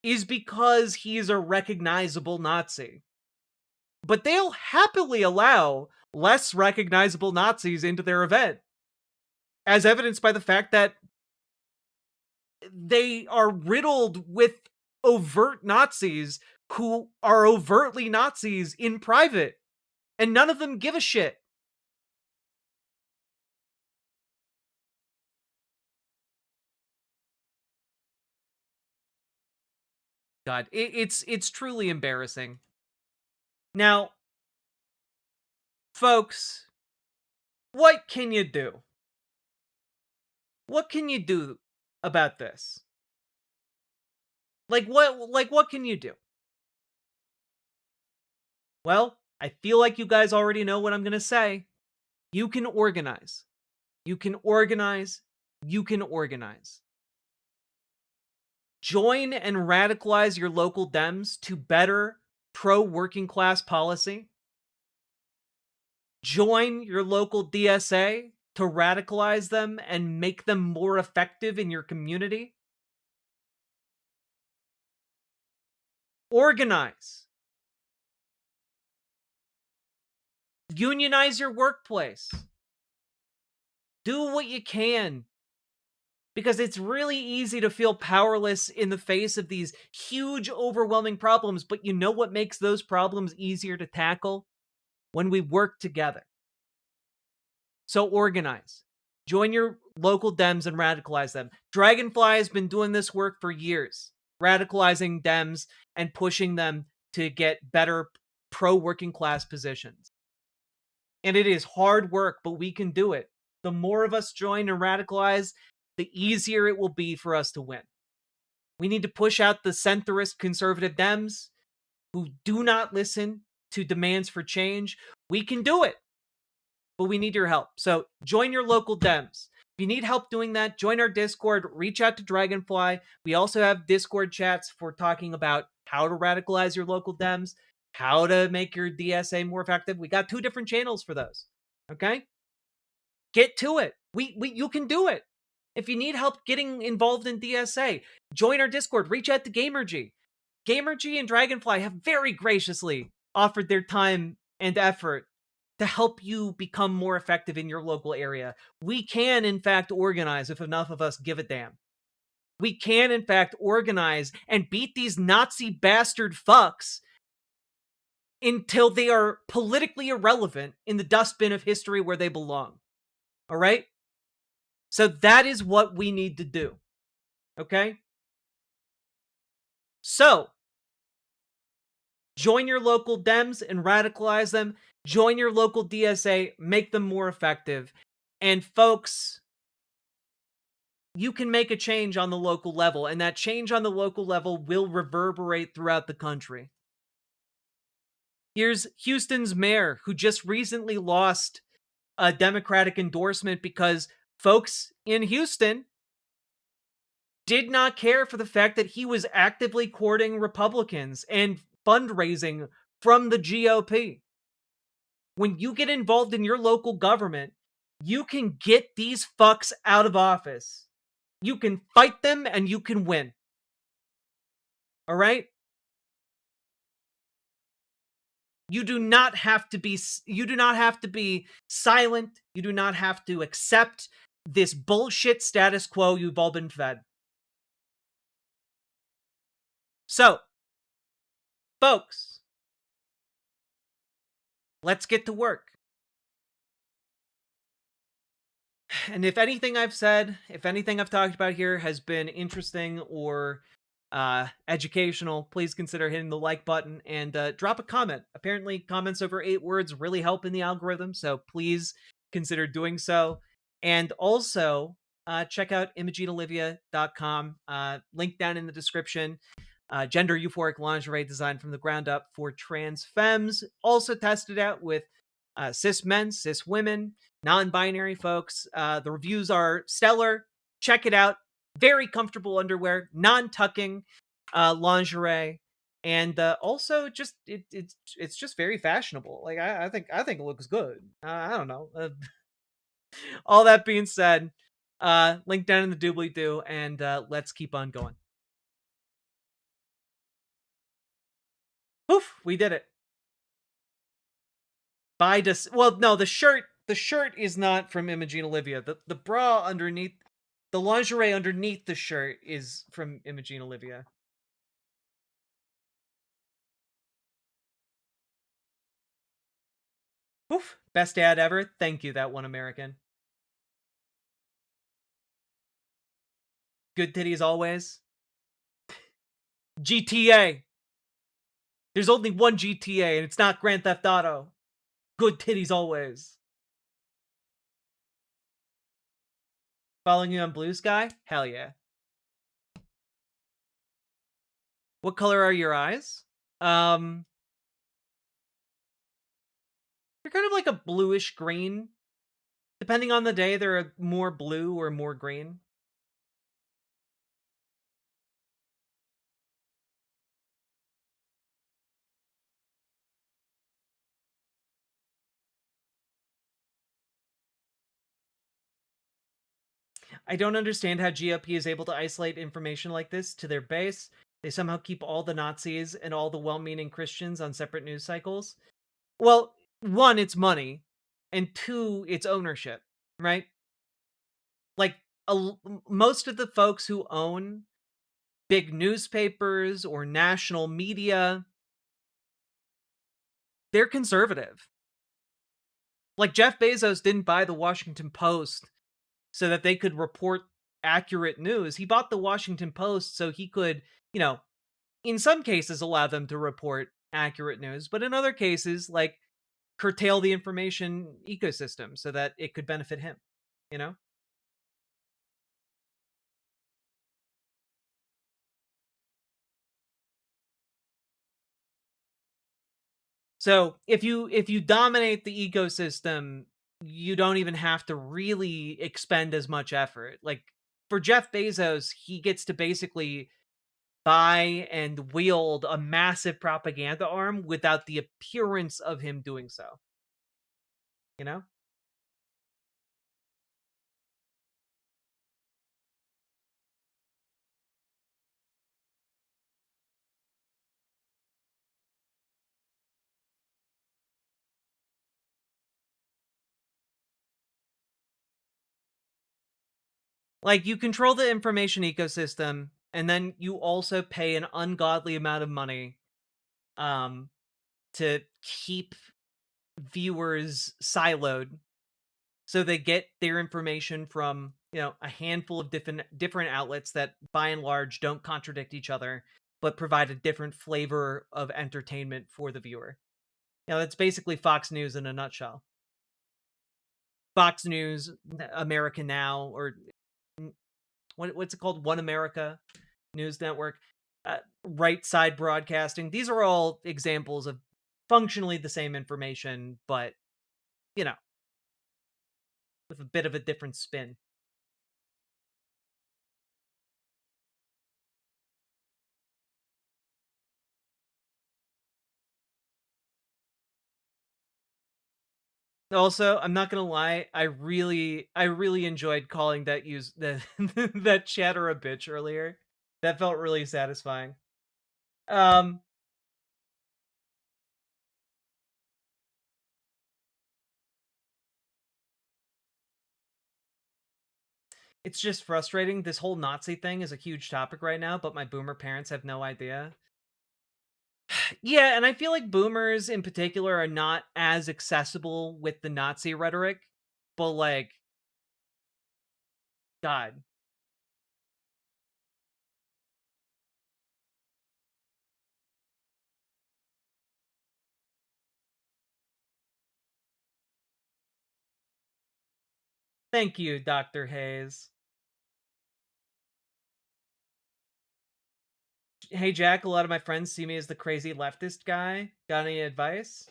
is because he's a recognizable Nazi. But they'll happily allow less recognizable Nazis into their event, as evidenced by the fact that they are riddled with overt Nazis who are overtly Nazis in private, and none of them give a shit. God, it's truly embarrassing. Now, folks, what can you do? What can you do about this? What can you do? Well, I feel like you guys already know what I'm going to say. You can organize. You can organize. You can organize. Join and radicalize your local Dems to better pro-working class policy. Join your local DSA to radicalize them and make them more effective in your community. Organize. Unionize your workplace. Do what you can. Because it's really easy to feel powerless in the face of these huge, overwhelming problems, but you know what makes those problems easier to tackle? When we work together. So organize. Join your local Dems and radicalize them. Dragonfly has been doing this work for years, radicalizing Dems and pushing them to get better pro-working class positions. And it is hard work, but we can do it. The more of us join and radicalize, the easier it will be for us to win. We need to push out the centrist conservative Dems. who do not listen to demands for change. We can do it, but we need your help. So join your local Dems. If you need help doing that, join our Discord, reach out to Dragonfly. We also have Discord chats for talking about how to radicalize your local Dems, how to make your DSA more effective. We got 2 different channels for those. Okay? Get to it. You can do it. If you need help getting involved in DSA, join our Discord, reach out to Gamergy. Gamergy and Dragonfly have very graciously offered their time and effort to help you become more effective in your local area. We can, in fact, organize if enough of us give a damn. We can, in fact, organize and beat these Nazi bastard fucks until they are politically irrelevant in the dustbin of history where they belong. All right? So that is what we need to do. Okay? So, join your local Dems and radicalize them. Join your local DSA, make them more effective. And folks, you can make a change on the local level, and that change on the local level will reverberate throughout the country. Here's Houston's mayor, who just recently lost a Democratic endorsement because folks in Houston did not care for the fact that he was actively courting Republicans and fundraising from the GOP. When you get involved in your local government, you can get these fucks out of office. You can fight them and you can win. All right? You do not have to be silent. You do not have to accept this bullshit status quo you've all been fed. So, folks, let's get to work. And if anything I've said, if anything I've talked about here has been interesting or educational, please consider hitting the like button and drop a comment. Apparently, comments over 8 words really help in the algorithm, so please consider doing so. And also, check out ImogeneOlivia.com. Link down in the description. Gender euphoric lingerie designed from the ground up for trans femmes. Also tested out with cis men, cis women, non-binary folks. The reviews are stellar. Check it out. Very comfortable underwear, non-tucking lingerie, and also just it's just very fashionable. Like I think it looks good. I don't know. All that being said, link down in the doobly-doo, and let's keep on going. Poof, we did it. Well, no, the shirt is not from Imogene Olivia. The bra underneath, the lingerie underneath the shirt is from Imogene Olivia. Oof, best ad ever. Thank you, that one American. Good titties always. GTA. There's only one GTA, and it's not Grand Theft Auto. Good titties always. Following you on Blue Sky? Hell yeah. What color are your eyes? They're kind of like a bluish green. Depending on the day, they're more blue or more green. I don't understand how GOP is able to isolate information like this to their base. They somehow keep all the Nazis and all the well-meaning Christians on separate news cycles. Well, 1, it's money, and 2, it's ownership, right? Like, most of the folks who own big newspapers or national media, they're conservative. Like, Jeff Bezos didn't buy the Washington Post so that they could report accurate news. He bought the Washington Post so he could, in some cases allow them to report accurate news, but in other cases, like, curtail the information ecosystem so that it could benefit him, So if you dominate the ecosystem, you don't even have to really expend as much effort. Like for Jeff Bezos, he gets to basically buy and wield a massive propaganda arm without the appearance of him doing so. You know? Like, you control the information ecosystem, and then you also pay an ungodly amount of money to keep viewers siloed, so they get their information from, you know, a handful of different outlets that by and large don't contradict each other, but provide a different flavor of entertainment for the viewer. You know, that's basically Fox News in a nutshell. Fox News, America Now, or what's it called? One America News Network, Right Side Broadcasting. These are all examples of functionally the same information, but, you know, with a bit of a different spin. Also, I'm not gonna lie, I really enjoyed calling that that chatter a bitch earlier. That felt really satisfying. Um it's just frustrating. This whole Nazi thing is a huge topic right now, but my boomer parents have no idea. Yeah, and I feel like boomers in particular are not as accessible with the Nazi rhetoric, but like, God. Thank you, Dr. Hayes. Hey, Jack, a lot of my friends see me as the crazy leftist guy. Got any advice?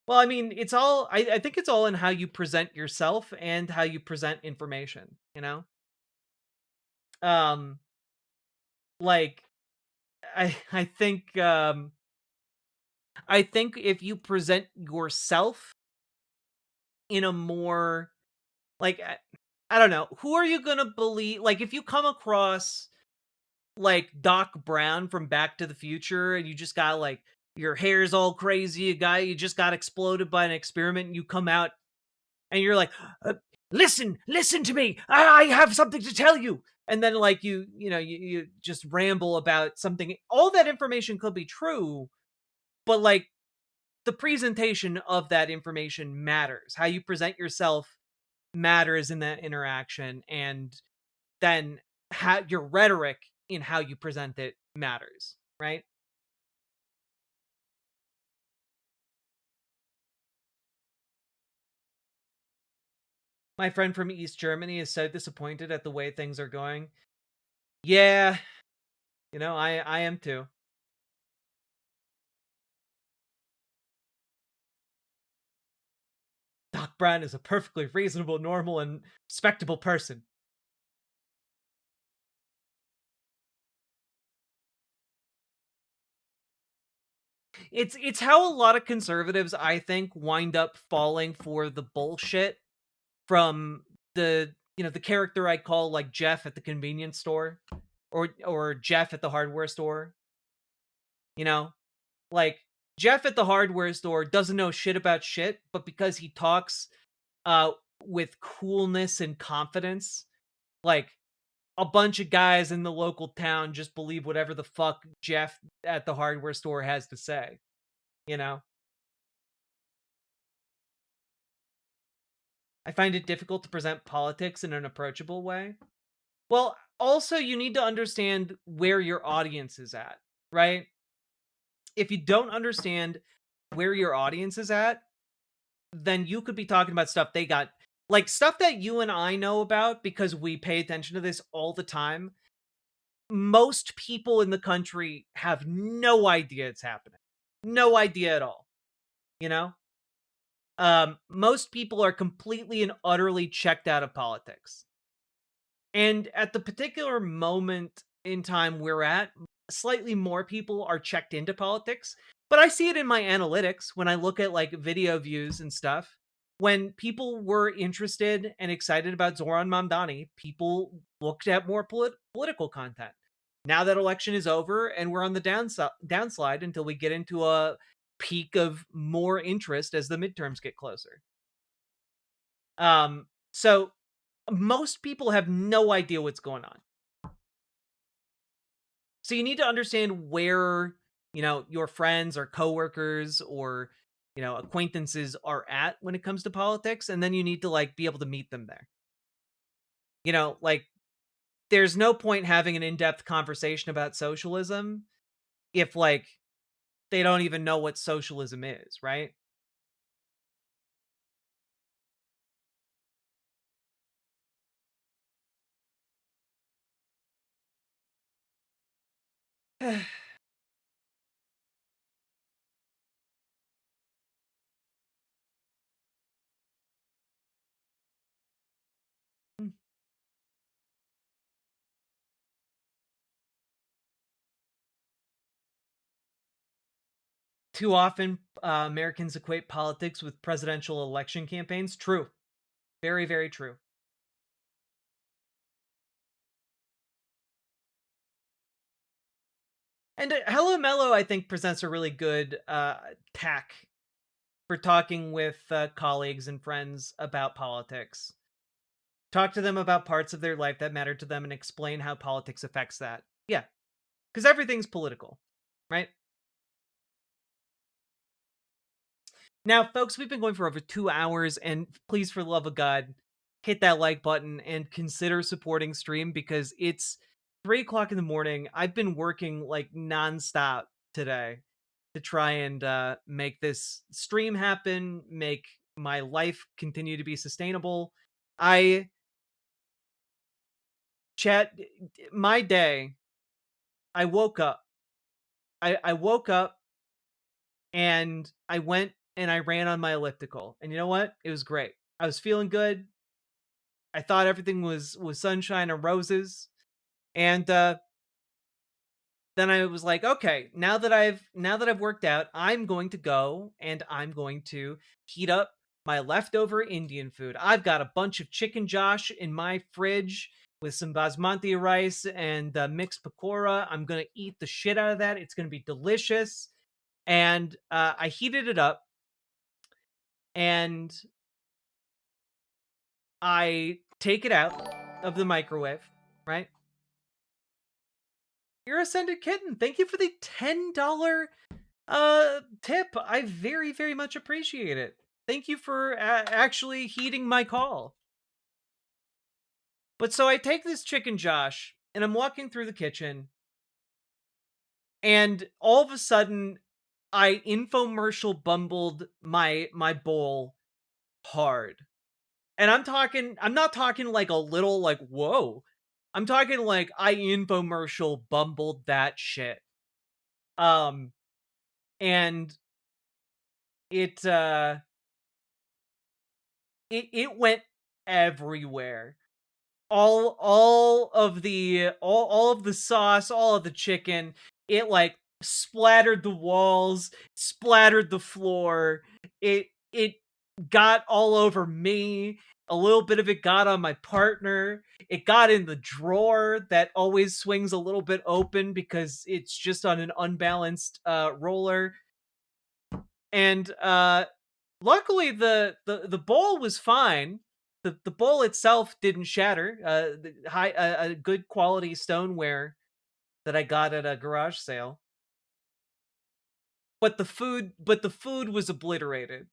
Well, I mean, it's all, I think it's all in how you present yourself and how you present information, you know? Um, like, I think, I think if you present yourself in a more, like, I don't know, who are you gonna believe? Like, if you come across like Doc Brown from Back to the Future and you just got like your hair's all crazy, a guy you just got exploded by an experiment, and you come out and you're like, listen to me, I have something to tell you, and then like you just ramble about something. All that information could be true, but like the presentation of that information matters. How you present yourself matters in that interaction, and then your rhetoric in how you present it matters, right? My friend from East Germany is so disappointed at the way things are going. Yeah, you know, I am too. Doc Brown is a perfectly reasonable, normal, and respectable person. It's how a lot of conservatives, I think, wind up falling for the bullshit from the character I call like Jeff at the convenience store, or Jeff at the hardware store. You know, like Jeff at the hardware store doesn't know shit about shit, but because he talks uh with coolness and confidence, like a bunch of guys in the local town just believe whatever the fuck Jeff at the hardware store has to say, you know? I find it difficult to present politics in an approachable way. Well, also you need to understand where your audience is at, right? If you don't understand where your audience is at, then you could be talking about stuff they got, like stuff that you and I know about because we pay attention to this all the time. Most people in the country have no idea it's happening, no idea at all, you know? Most people are completely and utterly checked out of politics. And at the particular moment in time we're at, slightly more people are checked into politics. But I see it in my analytics when I look at like video views and stuff. When people were interested and excited about Zoran Mamdani, people looked at more political content. Now that election is over and we're on the downslide until we get into a peak of more interest as the midterms get closer. So most people have no idea what's going on. So you need to understand where, your friends or coworkers or, acquaintances are at when it comes to politics. And then you need to like be able to meet them there. Like there's no point having an in-depth conversation about socialism if like they don't even know what socialism is, right? Too often, Americans equate politics with presidential election campaigns. True. Very, very true. And Hello Mello, I think, presents a really good tack for talking with colleagues and friends about politics. Talk to them about parts of their life that matter to them and explain how politics affects that. Yeah, because everything's political, right? Now, folks, we've been going for over 2 hours, and please, for the love of God, hit that like button and consider supporting stream because it's 3 o'clock in the morning. I've been working like nonstop today to try and make this stream happen, make my life continue to be sustainable. My day, I woke up. I woke up and I went and I ran on my elliptical. And you know what? It was great. I was feeling good. I thought everything was sunshine and roses. And then I was like, okay, now that I've worked out, I'm going to go and I'm going to heat up my leftover Indian food. I've got a bunch of chicken josh in my fridge with some basmati rice and mixed pakora. I'm going to eat the shit out of that. It's going to be delicious. And I heated it up and I take it out of the microwave, right? You're a scented kitten. Thank you for the $10 tip. I very, very much appreciate it. Thank you for actually heeding my call. But so I take this chicken josh and I'm walking through the kitchen and all of a sudden I infomercial bumbled my bowl hard. And I'm not talking like a little like whoa. I'm talking like I infomercial bumbled that shit. And it it went everywhere. All of the sauce, all of the chicken, it like splattered the walls, splattered the floor. It got all over me. A little bit of it got on my partner. It got in the drawer that always swings a little bit open because it's just on an unbalanced roller. And luckily the bowl was fine. The bowl itself didn't shatter. A good quality stoneware that I got at a garage sale. But the food was obliterated.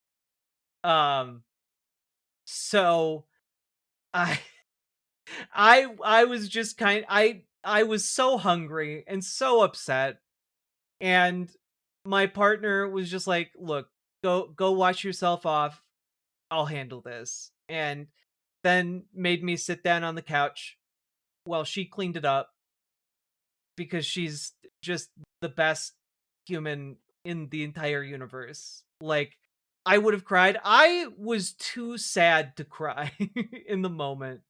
So I was just I was so hungry and so upset, and my partner was just like, "Look, go wash yourself off. I'll handle this." And then made me sit down on the couch while she cleaned it up because she's just the best human in the entire universe. Like, I would have cried. I was too sad to cry in the moment.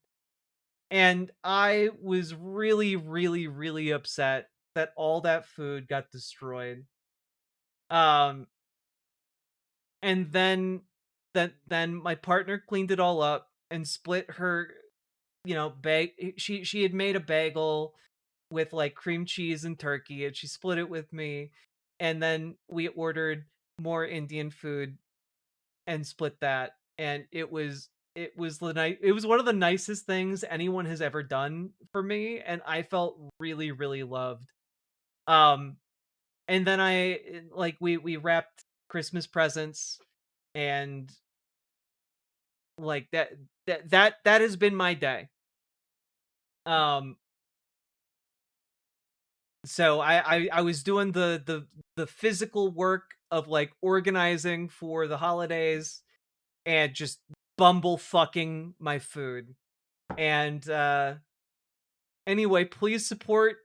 And I was really, really, really upset that all that food got destroyed. And then my partner cleaned it all up and split her, she had made a bagel with like cream cheese and turkey, and she split it with me. And then we ordered more Indian food and split that. And it was one of the nicest things anyone has ever done for me, and I felt really, really loved. And then we wrapped Christmas presents, and like that has been my day. So I was doing the physical work of like organizing for the holidays and just bumble fucking my food. And anyway, please support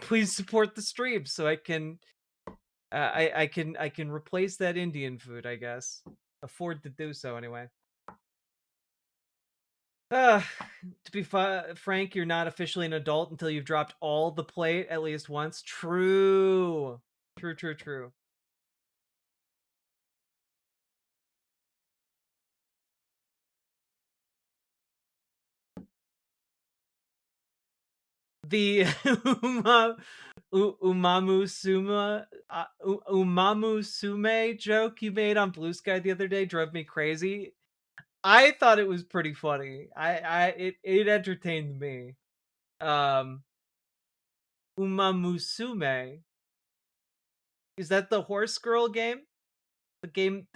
the stream so I can I can replace that Indian food, I guess. Afford to do so anyway. To be frank, you're not officially an adult until you've dropped all the plate at least once. True. True. The Umamusume joke you made on Blue Sky the other day drove me crazy. I thought it was pretty funny. It entertained me. Umamusume. Is that the horse girl game? The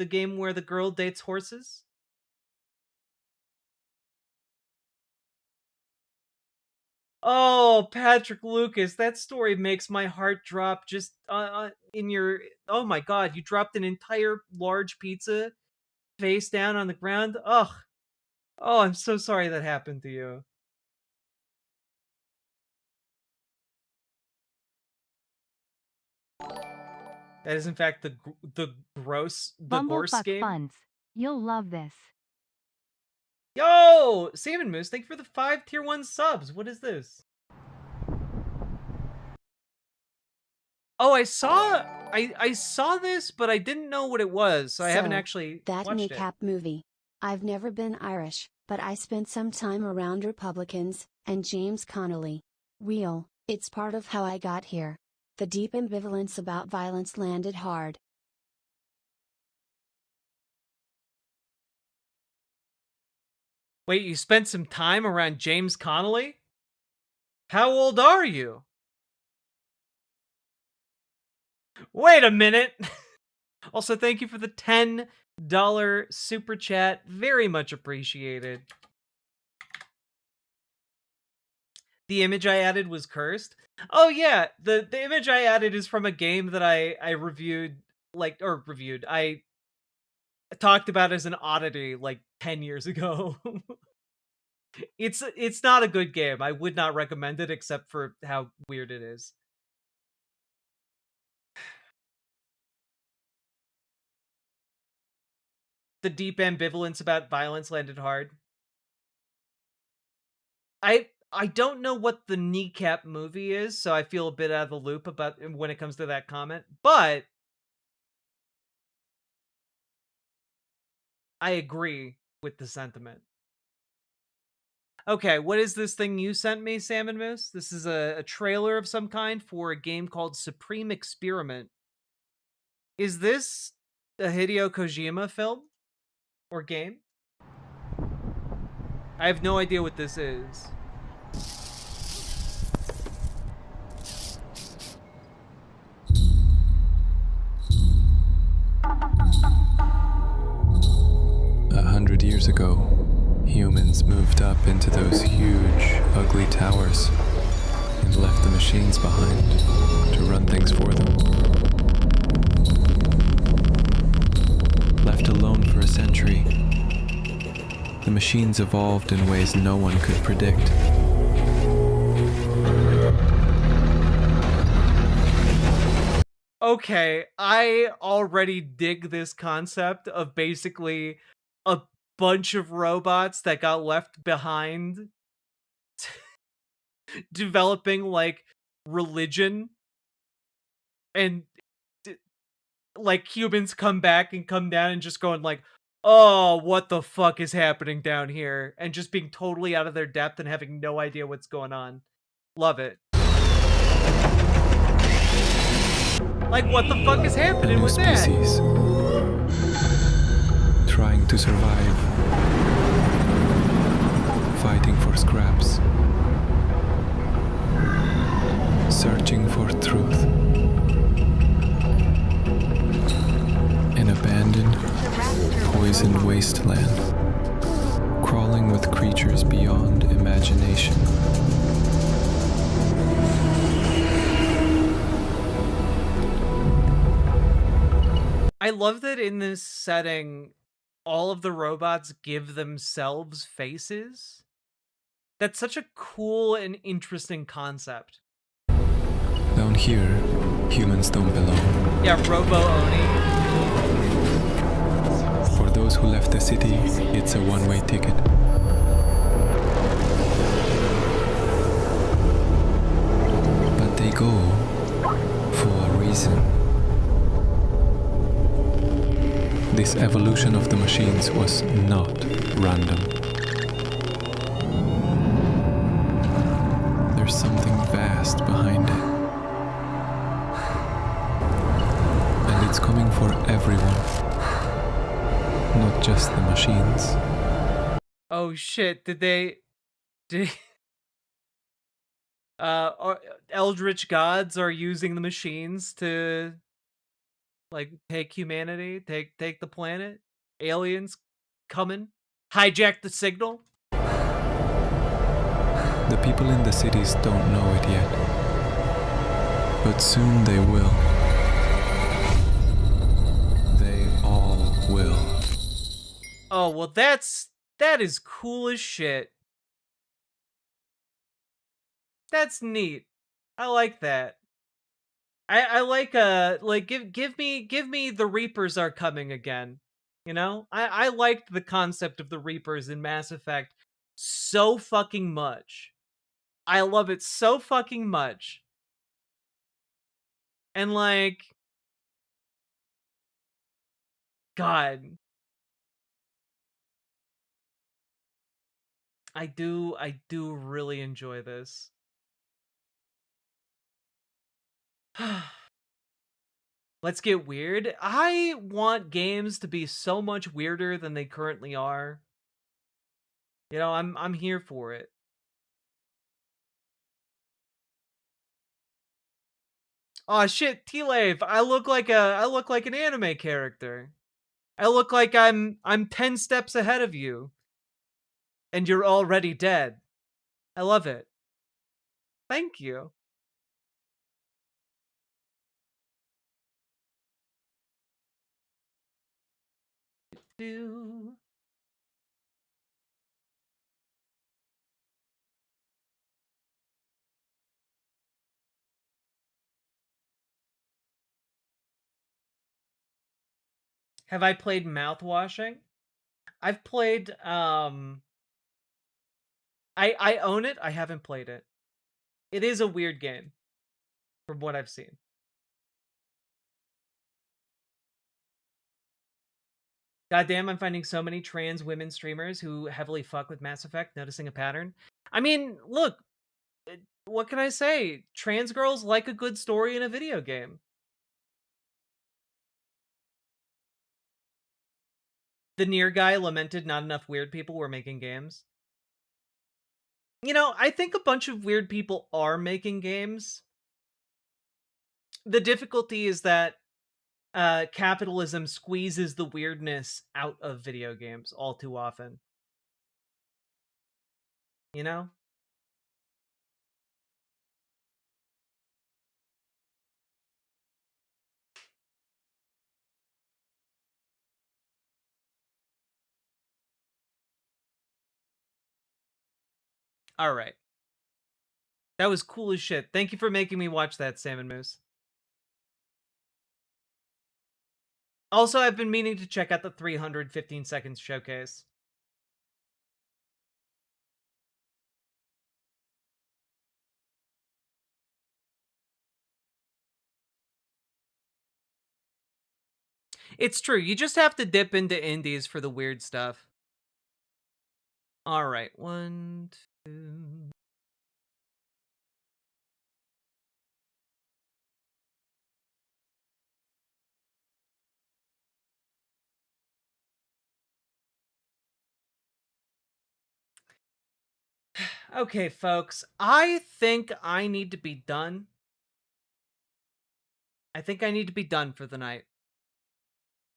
game where the girl dates horses? Oh, Patrick Lucas, that story makes my heart drop just in your... Oh my god, you dropped an entire large pizza face down on the ground? Ugh. Oh, I'm so sorry that happened to you. That is in fact the gorse game. Funds. You'll love this. Yo, Salmon Moose, thank you for the 5 tier 1 subs. What is this? Oh, I saw this, but I didn't know what it was, so I haven't actually that watched kneecap movie. I've never been Irish, but I spent some time around Republicans and James Connolly. Real, it's part of how I got here. The deep ambivalence about violence landed hard. Wait, you spent some time around James Connolly? How old are you? Wait a minute. Also, thank you for the $10 super chat. Very much appreciated. The image I added was cursed. Oh yeah, the image I added is from a game that I reviewed, I talked about as an oddity like 10 years ago. It's not a good game. I would not recommend it except for how weird it is. The deep ambivalence about violence landed hard. I don't know what the kneecap movie is, so I feel a bit out of the loop about when it comes to that comment, but I agree with the sentiment. Okay, what is this thing you sent me, Salmon Moose? This is a trailer of some kind for a game called Supreme Experiment. Is this a Hideo Kojima film? Or game? I have no idea what this is. Years ago, humans moved up into those huge, ugly towers and left the machines behind to run things for them. Left alone for a century, the machines evolved in ways no one could predict. Okay, I already dig this concept of basically a bunch of robots that got left behind developing like religion, and like humans come back and come down and just going like, oh, what the fuck is happening down here, and just being totally out of their depth and having no idea what's going on. Love it. Like, what the fuck is happening with that? Species trying to survive, fighting for scraps, searching for truth. An abandoned, poisoned wasteland, crawling with creatures beyond imagination. I love that in this setting, all of the robots give themselves faces. That's such a cool and interesting concept. Down here, humans don't belong. Yeah, Robo-Oni. For those who left the city, it's a one-way ticket. But they go for a reason. This evolution of the machines was not random. There's something vast behind it. And it's coming for everyone, not just the machines. Oh shit, did Eldritch gods are using the machines to like take humanity, take the planet? Aliens coming? Hijack the signal? The people in the cities don't know it yet, but soon they will. They all will. Oh, well that is cool as shit. That's neat. I like that. I like give me the Reapers are coming again. You know? I liked the concept of the Reapers in Mass Effect so fucking much. I love it so fucking much. And like, God, I do really enjoy this. Let's get weird. I want games to be so much weirder than they currently are. You know, I'm here for it. Oh shit, T-Lave, I look like an anime character. I look like I'm 10 steps ahead of you. And you're already dead. I love it. Thank you. Have I played Mouthwashing? I've played I own it. I haven't played it. It is a weird game from what I've seen. Goddamn, I'm finding so many trans women streamers who heavily fuck with Mass Effect, noticing a pattern. I mean, look, what can I say? Trans girls like a good story in a video game. The Nier guy lamented not enough weird people were making games. You know, I think a bunch of weird people are making games. The difficulty is that capitalism squeezes the weirdness out of video games all too often. You know? All right. That was cool as shit. Thank you for making me watch that, Salmon Moose. Also, I've been meaning to check out the 315 seconds showcase. It's true. You just have to dip into indies for the weird stuff. All right. 1, 2. Okay, folks. I think I need to be done. I think I need to be done for the night.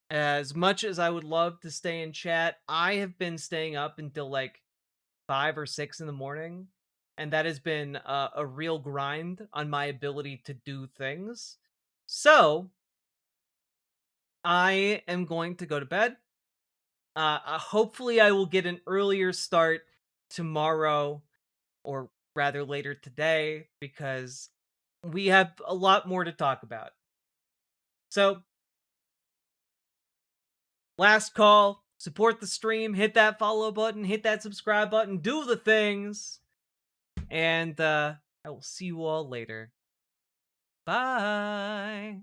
As much as I would love to stay in chat, I have been staying up until like 5 or 6 in the morning, and that has been a real grind on my ability to do things. So, I am going to go to bed. Hopefully I will get an earlier start tomorrow, or rather later today, because we have a lot more to talk about. So, last call, support the stream, hit that follow button, hit that subscribe button, do the things, and I will see you all later. Bye!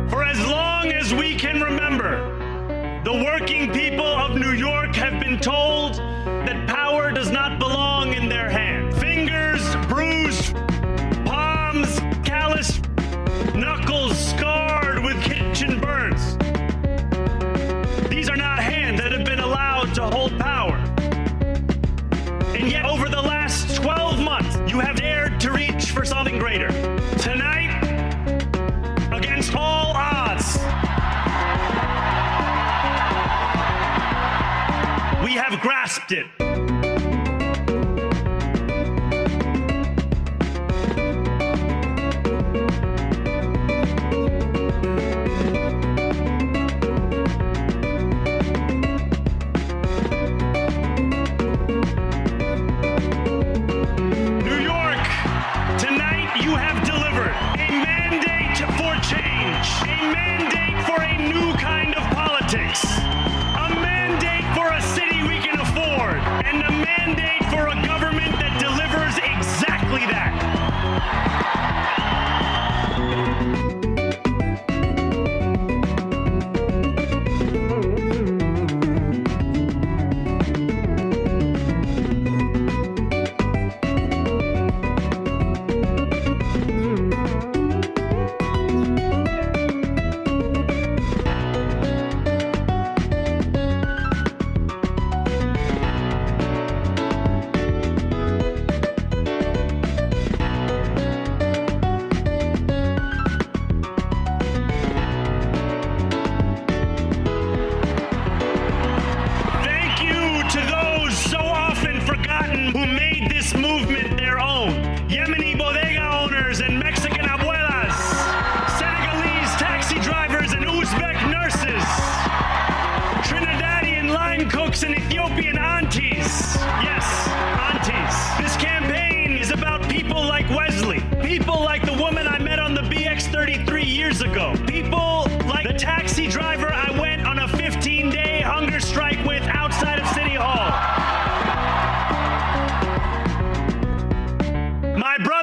For as long as we can remember, the working people of New York have been told that power does not belong in their hand. Fingers bruised, palms calloused, knuckles scarred with kitchen burns. These are not hands that have been allowed to hold power. And yet, over the last 12 months, you have dared to reach for something greater. Tonight, against all odds, we have grasped it. New York, tonight you have delivered a mandate for change, a mandate for a new kind of politics, a mandate for a city we can afford, and a mandate for a government that delivers exactly that. Thank you to those so often forgotten who made this movement their own. Yemeni bodega owners and Mexican abuelas, Senegalese taxi drivers and Uzbek nurses, Trinidadian line cooks and Ethiopian aunties. Yes, aunties. This campaign is about people like Wesley, people like the woman I met on the BX-33 years ago, people like the taxi driver I went on a 15-day hunger strike with outside of City Hall. My brother